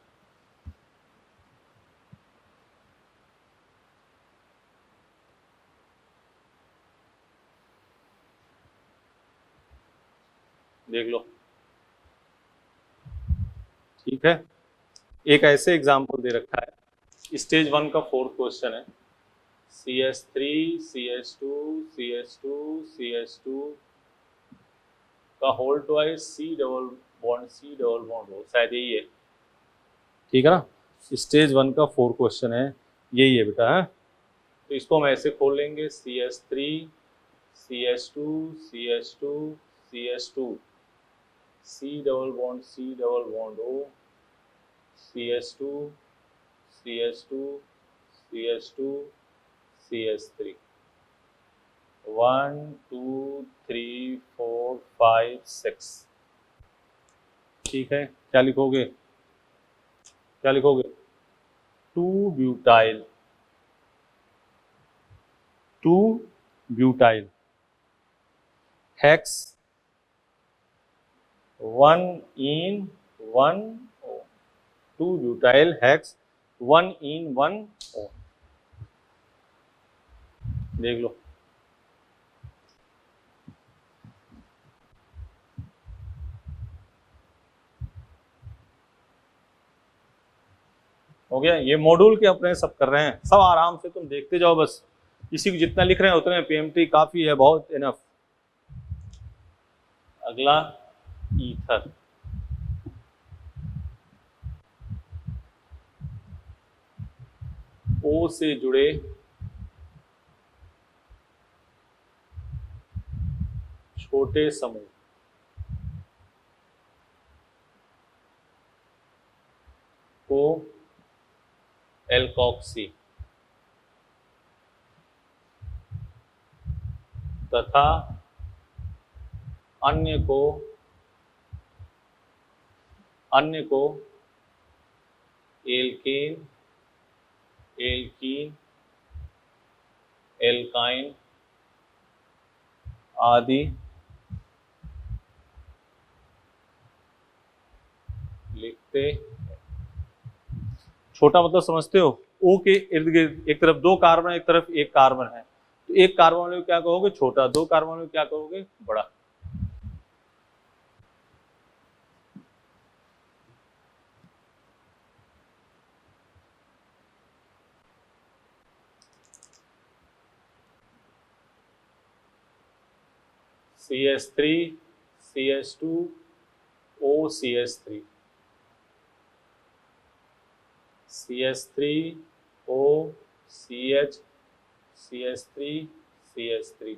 देख लो, ठीक है। एक ऐसे एग्जाम्पल दे रखा है, स्टेज 1 का 4th क्वेश्चन है, CH3 CH2 CH2 CH2 का whole twice C double bond हो, शायद यही है, ठीक है ना। स्टेज 1 का 4 क्वेश्चन है, यही है बेटा, है। तो इसको हम ऐसे खोल लेंगे, CH3 CH2 CH2 CH2 C double bond O, CH2 CH2 CH2 CH3, 1 2 3 4 5 6, ठीक है। क्या लिखोगे, क्या लिखोगे? 2 ब्यूटाइल, 2 ब्यूटाइल, हेक्स 1 इन 1 O, 2 ब्यूटाइल हेक्स 1 इन 1 O। देख लो, हो गया। ये मॉड्यूल के अपने सब कर रहे हैं, सब आराम से तुम देखते जाओ, बस इसी को जितना लिख रहे हैं उतने पीएमटी काफी है, बहुत इनफ। अगला ईथर, ओ से जुड़े छोटे समूह को एल्कोक्सी तथा अन्य को एल्केन, एल्कीन, एल्काइन आदि लिखते। छोटा मतलब समझते हो, ओ के इर्द गिर्द एक तरफ 2 कार्बन, एक तरफ 1 कार्बन है, तो 1 कार्बन वाले को क्या कहोगे? छोटा। 2 कार्बन वाले को क्या कहोगे? बड़ा। CH3 CH2 OCH3, CH3 OCH, CH3 CH3।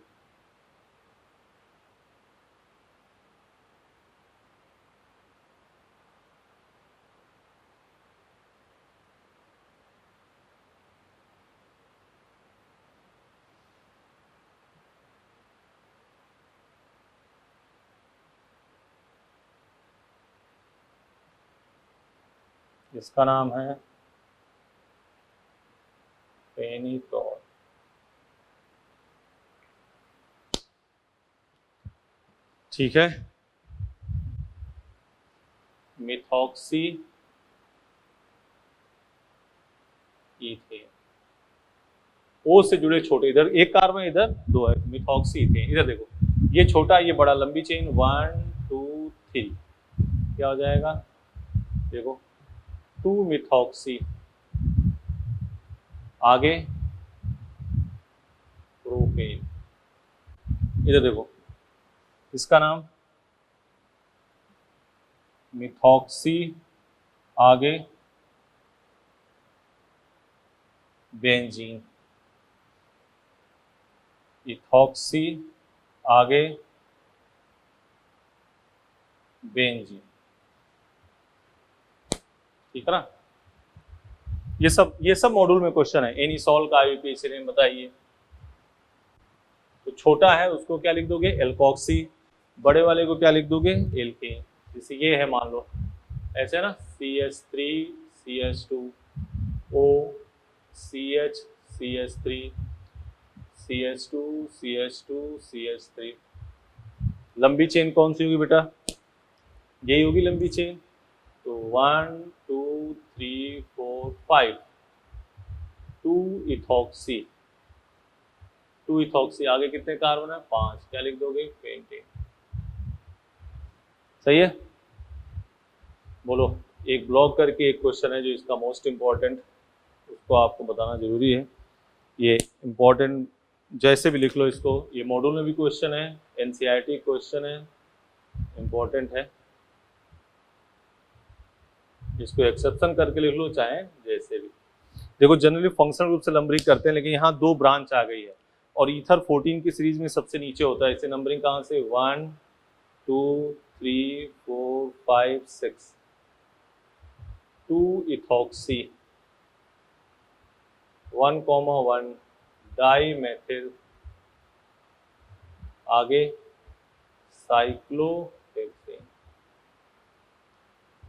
इसका नाम है पेनिटोल। ठीक है। मिथॉक्सी इथेन, ओ से जुड़े छोटे, इधर 1 कार्बन, इधर 2 है, मिथॉक्सी इथेन। इधर देखो, ये छोटा ये बड़ा, लंबी चेन 1 2 3, क्या हो जाएगा? देखो 2 मिथॉक्सी, आगे प्रोपेन। इधर देखो, इसका नाम मिथॉक्सी, आगे बेंजीन, इथॉक्सी, आगे बेंजीन। ठीक है ना? ये सब मॉड्यूल में क्वेश्चन है। एनिसॉल का आईयूपीएसी नेम बताइए। तो छोटा है उसको क्या लिख दोगे? एल्कोक्सी। बड़े वाले को क्या लिख दोगे? एल्केन। जैसे ये है, मान लो ऐसे है ना, CH3 CH2 O CH CH3 CH2 CH2 CH3। लंबी चेन कौन सी होगी बेटा? यही होगी लंबी चेन। तो 1 2 3 4 5, 2 इथॉक्सी, 2 इथॉक्सी, आगे कितने कार्बन है? 5, क्या लिख दोगे? पेंटेन। सही है? बोलो। एक ब्लॉक करके एक क्वेश्चन है जो इसका मोस्ट इम्पॉर्टेंट, उसको आपको बताना जरूरी है। ये इम्पॉर्टेंट जैसे भी लिख लो इसको, ये मॉड्यूल में भी क्वेश्चन है, एनसीईआरटी क्वेश्चन है, इम्पॉर्टेंट है। इसको एक्सेप्शन करके लिख लो, चाहे जैसे भी। देखो जनरली फंक्शनल ग्रुप से नंबरिंग करते हैं, लेकिन यहाँ 2 ब्रांच आ गई है और ईथर 14 की सीरीज में सबसे नीचे होता है। इसे नंबरिंग कहाँ से? 1 2 3 4 5 6, 2 इथॉक्सी, 1,1 डाईमेथिल, आगे cyclohexane,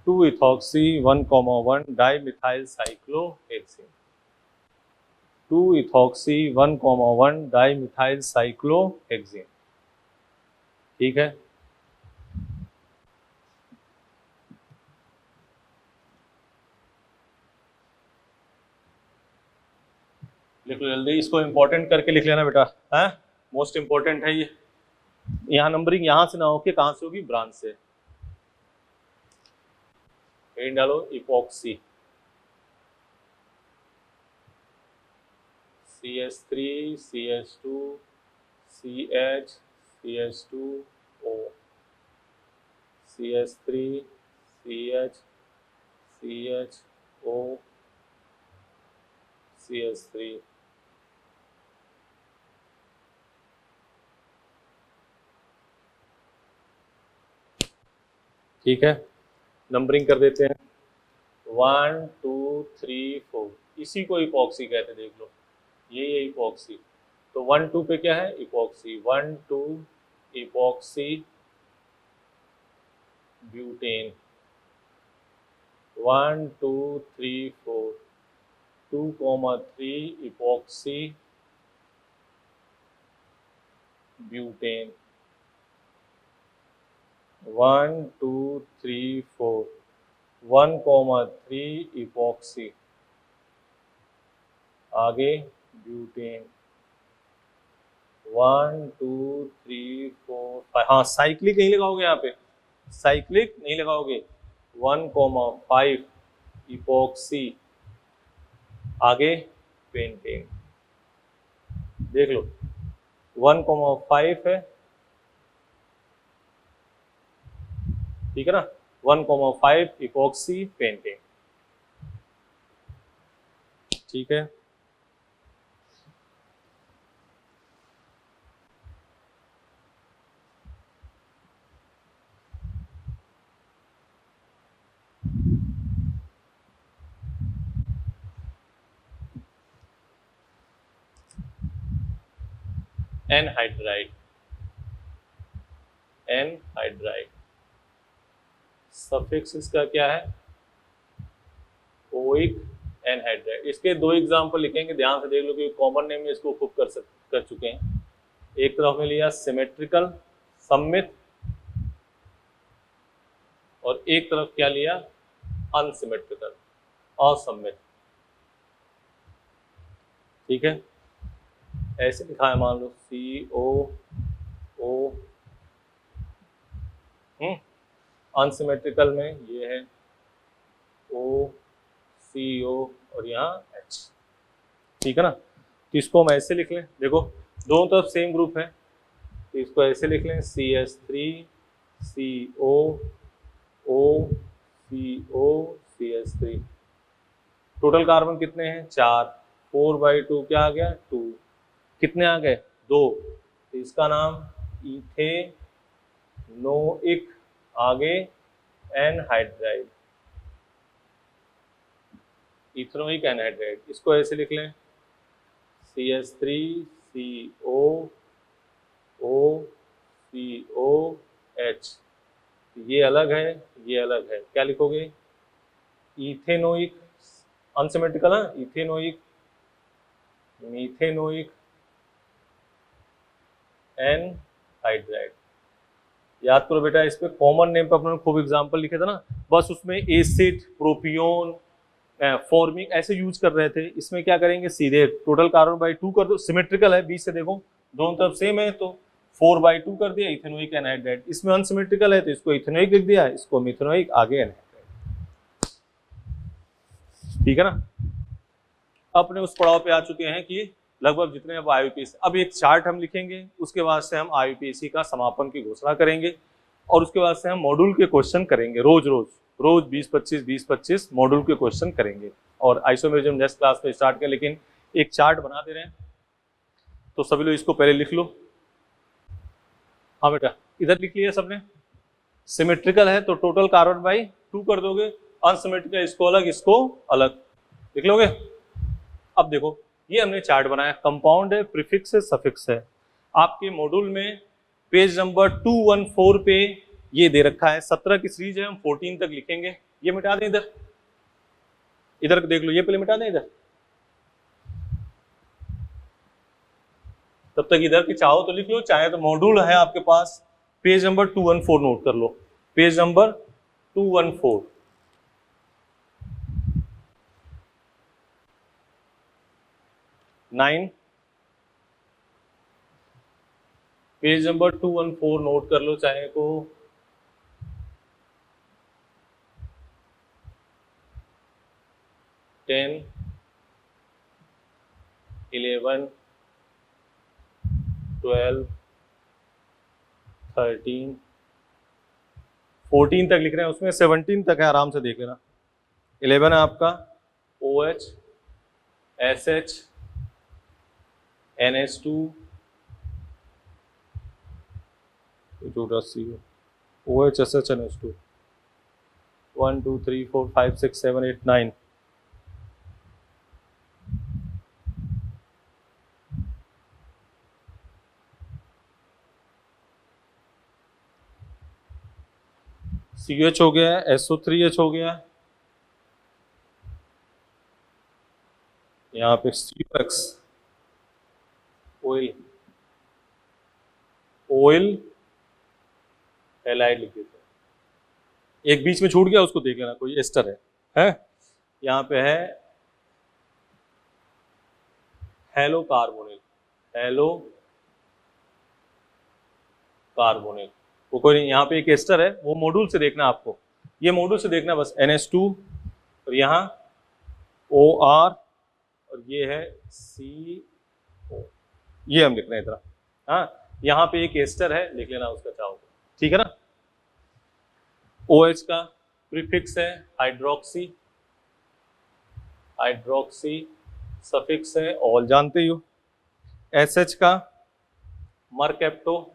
2 ethoxy 1,1 dimethyl cyclohexane, 2 ethoxy 1,1 dimethyl cyclohexane. ठीक है, लिख लो जल्दी, इसको इंपॉर्टेंट करके लिख लेना बेटा, है मोस्ट इंपॉर्टेंट है ये। यहाँ नंबरिंग यहाँ से ना होके कहाँ से होगी, ब्रांच से। हेडिंग डालो epoxy, CH3 CH2 CH CH2O CH3 CH CHO CH3। ठीक है, नंबरिंग कर देते हैं 1 2 3 4, इसी को इपॉक्सी कहते हैं, देख लो ये इपॉक्सी। तो 1 2 पे क्या है, epoxy, 1 2 epoxy butane, 1 2 3 4, 2,3 epoxy butane, 1 2 3 4, 1,3 epoxy, आगे ब्यूटेन, 1 2 3 4 5। हाँ साइक्लिक नहीं लगाओगे, यहाँ पे साइक्लिक नहीं लगाओगे, 1,5 इपॉक्सी, आगे पेंटेन। देख लो 1,5 है, ठीक है ना, 1,5 इपॉक्सी पेंटेन। ठीक है, एनहाइड्राइड, एनहाइड्राइड सफिक्स इसका क्या है, ओइक एनहाइड्राइड। इसके दो एग्जांपल लिखेंगे, ध्यान से देख लो कि कॉमन नेम में इसको खूब कर चुके हैं। एक तरफ में लिया सिमेट्रिकल सममित, और एक तरफ क्या लिया, अनसिमेट्रिकल असममित। ठीक है, ऐसे लिखा है, मान लो COO, अनसिमेट्रिकल में ये है OCO और यहाँ H। ठीक है ना, तो इसको हम ऐसे लिख लें, देखो दोनों तरफ सेम ग्रुप है, तो इसको ऐसे लिख लें CH3 CO O CO CH3। Total carbon कितने हैं, 4, 4/2 क्या आ गया, 2, कितने आ गए, 2, तो इसका नाम इथेनोइक, आगे एनहाइड्राइड, इथेनोइक एनहाइड्राइड। इसको ऐसे लिख लें CH3 CO O CO H, ये अलग है, ये अलग है, क्या लिखोगे, इथेनोइक, अनसिमेट्रिकल है, इथेनोइक मीथेनोइक एनहाइड्राइड। याद करो बेटा, इस पे कॉमन नेम पे अपने खूब एग्जांपल लिखे थे ना, बस उसमें एसिड, प्रोपियोन, फॉर्मिक ऐसे यूज कर रहे थे। इसमें क्या करेंगे, सीधे टोटल कार्बन बाई 2 कर दो, सिमेट्रिकल है, बीच से देखो दोनों तरफ सेम है, तो 4/2 कर दिया, इथेनोइक एनहाइड्राइड। इसमें अनसिमेट्रिकल है तो इसको इथेनोइक लिख दिया, इसको मिथेनोइक, आगे एनहाइड्राइड। ठीक है ना, अपने उस पड़ाव पे आ चुके हैं कि लगभग जितने अब IUPAC, अब एक चार्ट हम लिखेंगे, उसके बाद से हम IUPAC का समापन की घोषणा करेंगे, और उसके बाद से हम मॉड्यूल के क्वेश्चन करेंगे, रोज 20-25 मॉड्यूल के क्वेश्चन करेंगे। और आइसोमेरिज्म नेक्स्ट क्लास में स्टार्ट करें, लेकिन एक चार्ट बना दे रहे हैं, तो सभी लोग इसको पहले लिख लो। हाँ बेटा, इधर लिख लिया सबने, सिमेट्रिकल है तो टोटल कार्बन बाई 2 कर दोगे, अनसिमेट्रिकल इसको अलग, इसको अलग, लिख लोगे। अब देखो ये हमने चार्ट बनाया, कंपाउंड है, प्रीफिक्स है, सफिक्स है। आपके मॉड्यूल में पेज नंबर 214 पे ये दे रखा है, 17 की सीरीज है, हम 14 तक लिखेंगे। ये मिटा दें, इधर इधर देख लो, ये पहले मिटा दें इधर, तब तक इधर की चाहो तो लिख लो, चाहे तो मॉड्यूल है आपके पास पेज नंबर 214 नोट कर लो, page number 214। Nine, page number 214 note कर लो चाहे को। टेन, 11, 12, 13, 14 तक लिख रहे हैं, उसमें 17 तक है, आराम से देख लेना। 11 है आपका OH, SH, NH2, OH, SH, NH2, 1 2 3 4 5 6 7 8 9। CH हो गया है, SO3H हो गया है, यहाँ पे COX, ऑयल, ऑयल हैलाइड लिख देते हैं। एक बीच में छूट गया, उसको देख लेना, कोई एस्टर है? यहाँ पे है हेलो कार्बोनिल, हेलो कार्बोनिल, वो कोई नहीं, यहाँ पे एक एस्टर है, वो मॉड्यूल से देखना आपको, ये मॉड्यूल से देखना बस। NH2 और यहाँ OR और ये है CO, ये हम लिख रहे हैं इतना। हाँ, यहाँ पे एक एस्टर है, लिख लेना उसका चाहो, ठीक है ना। OH का प्रीफिक्स है हाइड्रोक्सी, हाइड्रोक्सी सफिक्स है ऑल, जानते ही हो। SH का मरकेप्टो,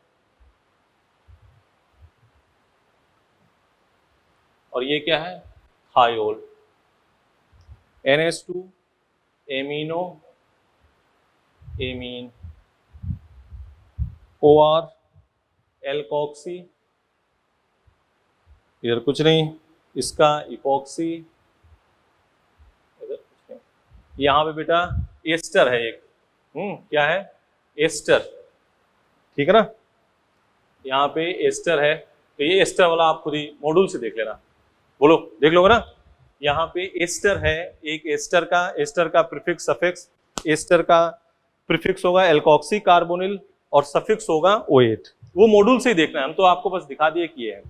और ये क्या है thiol. NH2 amino, amine. OR alkoxy, इधर कुछ नहीं, इसका इपॉक्सी, इधर कुछ नहीं। यहाँ पे बेटा एस्टर है एक, क्या है एस्टर, ठीक है ना, यहाँ पे एस्टर है, तो ये एस्टर वाला आप खुद ही मॉड्यूल से देख लेना, बोलो देख लोगे ना। यहाँ पे एस्टर है एक, एस्टर का प्रीफिक्स सफिक्स, एस्टर का प्रीफिक्स होगा एल्कोक्सी कार्बोनिल और सफिक्स होगा OH, वो मॉड्यूल से ही देखना है, हम तो आपको बस दिखा दिए कि ये है।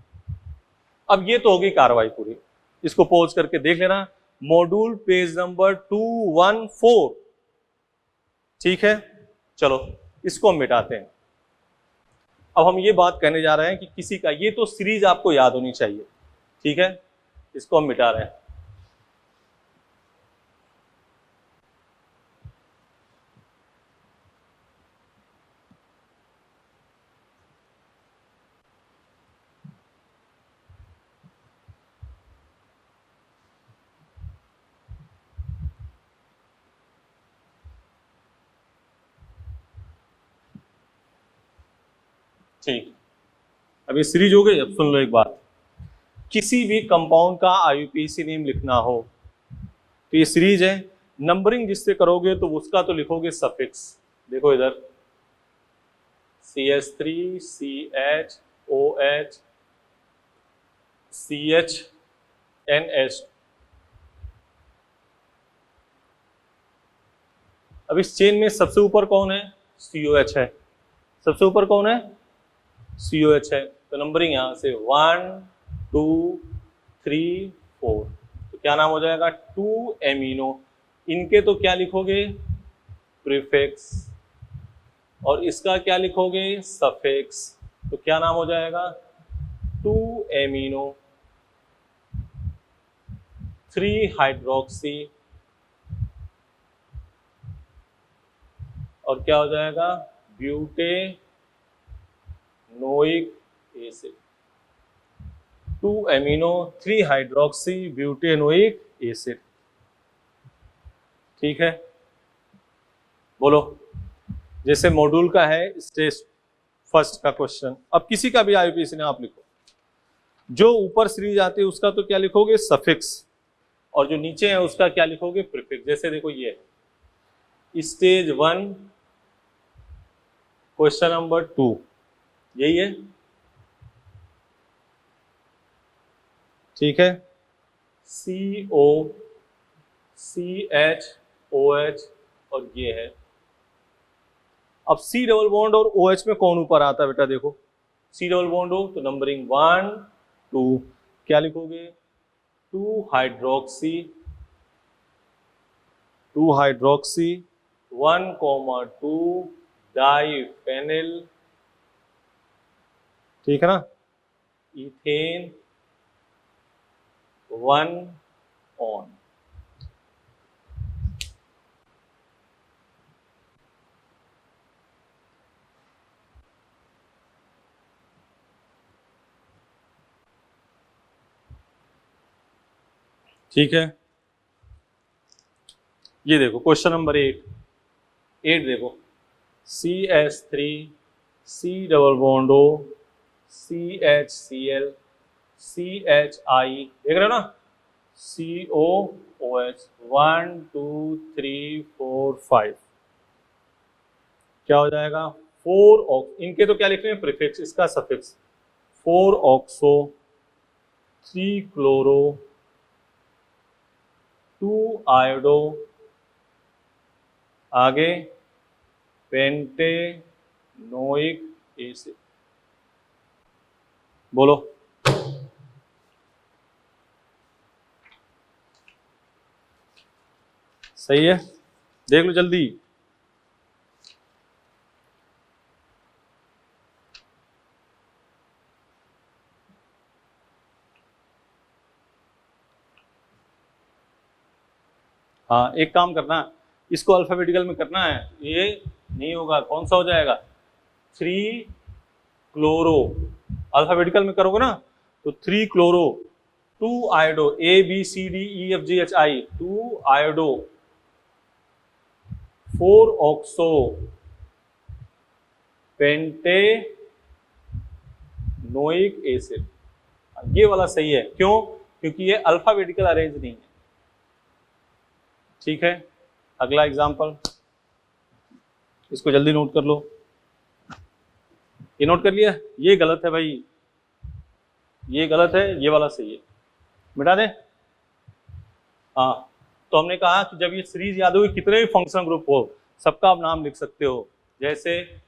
अब ये तो होगी कार्रवाई पूरी, इसको पॉज करके देख लेना, मॉड्यूल पेज नंबर 214, ठीक है। चलो इसको हम मिटाते हैं। अब हम ये बात कहने जा रहे हैं कि किसी का, ये तो सीरीज आपको याद होनी चाहिए, ठीक है, इसको हम मिटा रहे हैं। ठीक, अब ये सीरीज हो गई। अब सुन लो एक बात, किसी भी कंपाउंड का IUPAC नेम लिखना हो तो ये सीरीज है, नंबरिंग जिससे करोगे तो उसका तो लिखोगे सफिक्स, देखो इधर CH3 CH OH CH NH। अब इस चेन में सबसे ऊपर कौन है, COH है, सबसे ऊपर कौन है COH है, तो नंबरिंग यहां से 1 2 3 4, तो क्या नाम हो जाएगा 2 एमिनो। इनके तो क्या लिखोगे प्रीफिक्स, और इसका क्या लिखोगे सफिक्स, तो क्या नाम हो जाएगा 2 एमिनो 3 हाइड्रोक्सी, और क्या हो जाएगा butanoic acid, 2 amino 3 hydroxy butanoic acid, ठीक है। बोलो, जैसे मॉड्यूल का है स्टेज फर्स्ट का क्वेश्चन, अब किसी का भी IUPAC ने आप लिखो, जो ऊपर सीरीज आती है उसका तो क्या लिखोगे सफिक्स, और जो नीचे है उसका क्या लिखोगे प्रीफिक्स। जैसे देखो ये स्टेज 1 क्वेश्चन नंबर 2 यही है, ठीक है, CO CH और ये है। अब C डबल बॉन्ड और OH में कौन ऊपर आता है बेटा? देखो C डबल बॉन्ड हो तो नंबरिंग 1 2, क्या लिखोगे? 2 हाइड्रोक्सी 1,2 डाइफेनिल, ठीक है ना, इथेन 1 ऑन। ठीक है, ये देखो क्वेश्चन नंबर 8 देखो, CH3 C double bond O CHCl CHI, देख रहे हो ना, COOH 1 2 3 4 5, क्या हो जाएगा? 4 ऑक्स, इनके तो क्या लिखने हैं? प्रीफिक्स, इसका सफिक्स 4 ऑक्सो 3 क्लोरो 2 आयोडो, आगे पेंटेनोइक एसिड। बोलो, सही है? देख लो जल्दी। हाँ, एक काम करना, इसको अल्फाबेटिकल में करना है, ये नहीं होगा, कौन सा हो जाएगा? 3 क्लोरो, अल्फाबेटिकल में करोगे ना तो 3 chloro 2 iodo, ABCDEFGHI 2 iodo 4 oxo pentanoic acid. ये वाला सही है, क्यों? क्योंकि ये अल्फाबेटिकल अरेंज नहीं है। ठीक है, अगला एग्जांपल, इसको जल्दी नोट कर लो। ये नोट कर लिया? ये गलत है भाई, ये गलत है, ये वाला सही है, मिटा दे। हाँ, तो हमने कहा कि जब ये सीरीज याद होगी, कितने भी फंक्शन ग्रुप हो सबका आप नाम लिख सकते हो, जैसे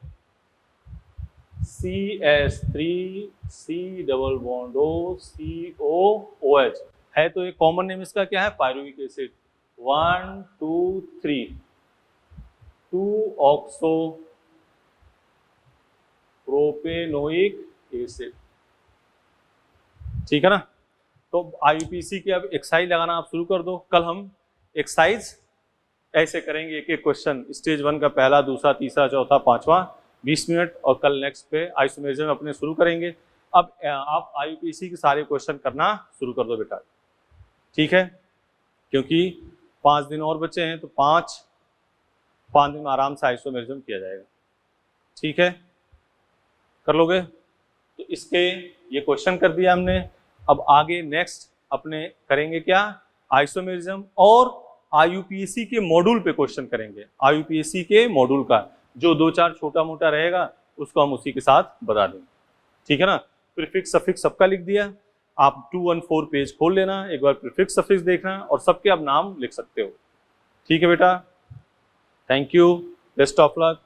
CS3 C double bond O COOH है, तो ये कॉमन नेम इसका क्या है? Pyruvic acid 1 2 3 2 oxo propanoic acid. ठीक है ना? तो IUPAC के अब एक्सरसाइज लगाना आप शुरू कर दो। कल हम एक्सरसाइज ऐसे करेंगे, एक एक क्वेश्चन, स्टेज 1 का पहला, दूसरा, तीसरा, चौथा, पांचवा, 20 मिनट, और कल नेक्स्ट पे आइसोमेरिज्म अपने शुरू करेंगे। अब आप IUPAC के सारे क्वेश्चन करना शुरू कर दो बेटा, ठीक है? क्योंकि 5 दिन और बचे हैं, तो 5 दिन में आराम से आइसोमेरिज्म किया जाएगा। ठीक है, कर लोगे? तो इसके ये क्वेश्चन कर दिया हमने। अब आगे नेक्स्ट अपने करेंगे क्या? आइसोमेरिज्म और IUPAC के मॉड्यूल पे क्वेश्चन करेंगे। IUPAC के मॉड्यूल का जो 2-4 छोटा मोटा रहेगा उसको हम उसी के साथ बता देंगे। ठीक है ना? प्रीफिक्स सफिक्स सबका लिख दिया। आप 214 पेज खोल लेना, एक बार प्रीफिक्स सफिक्स देखना और सबके आप नाम लिख सकते हो। ठीक है बेटा, thank you, best of luck.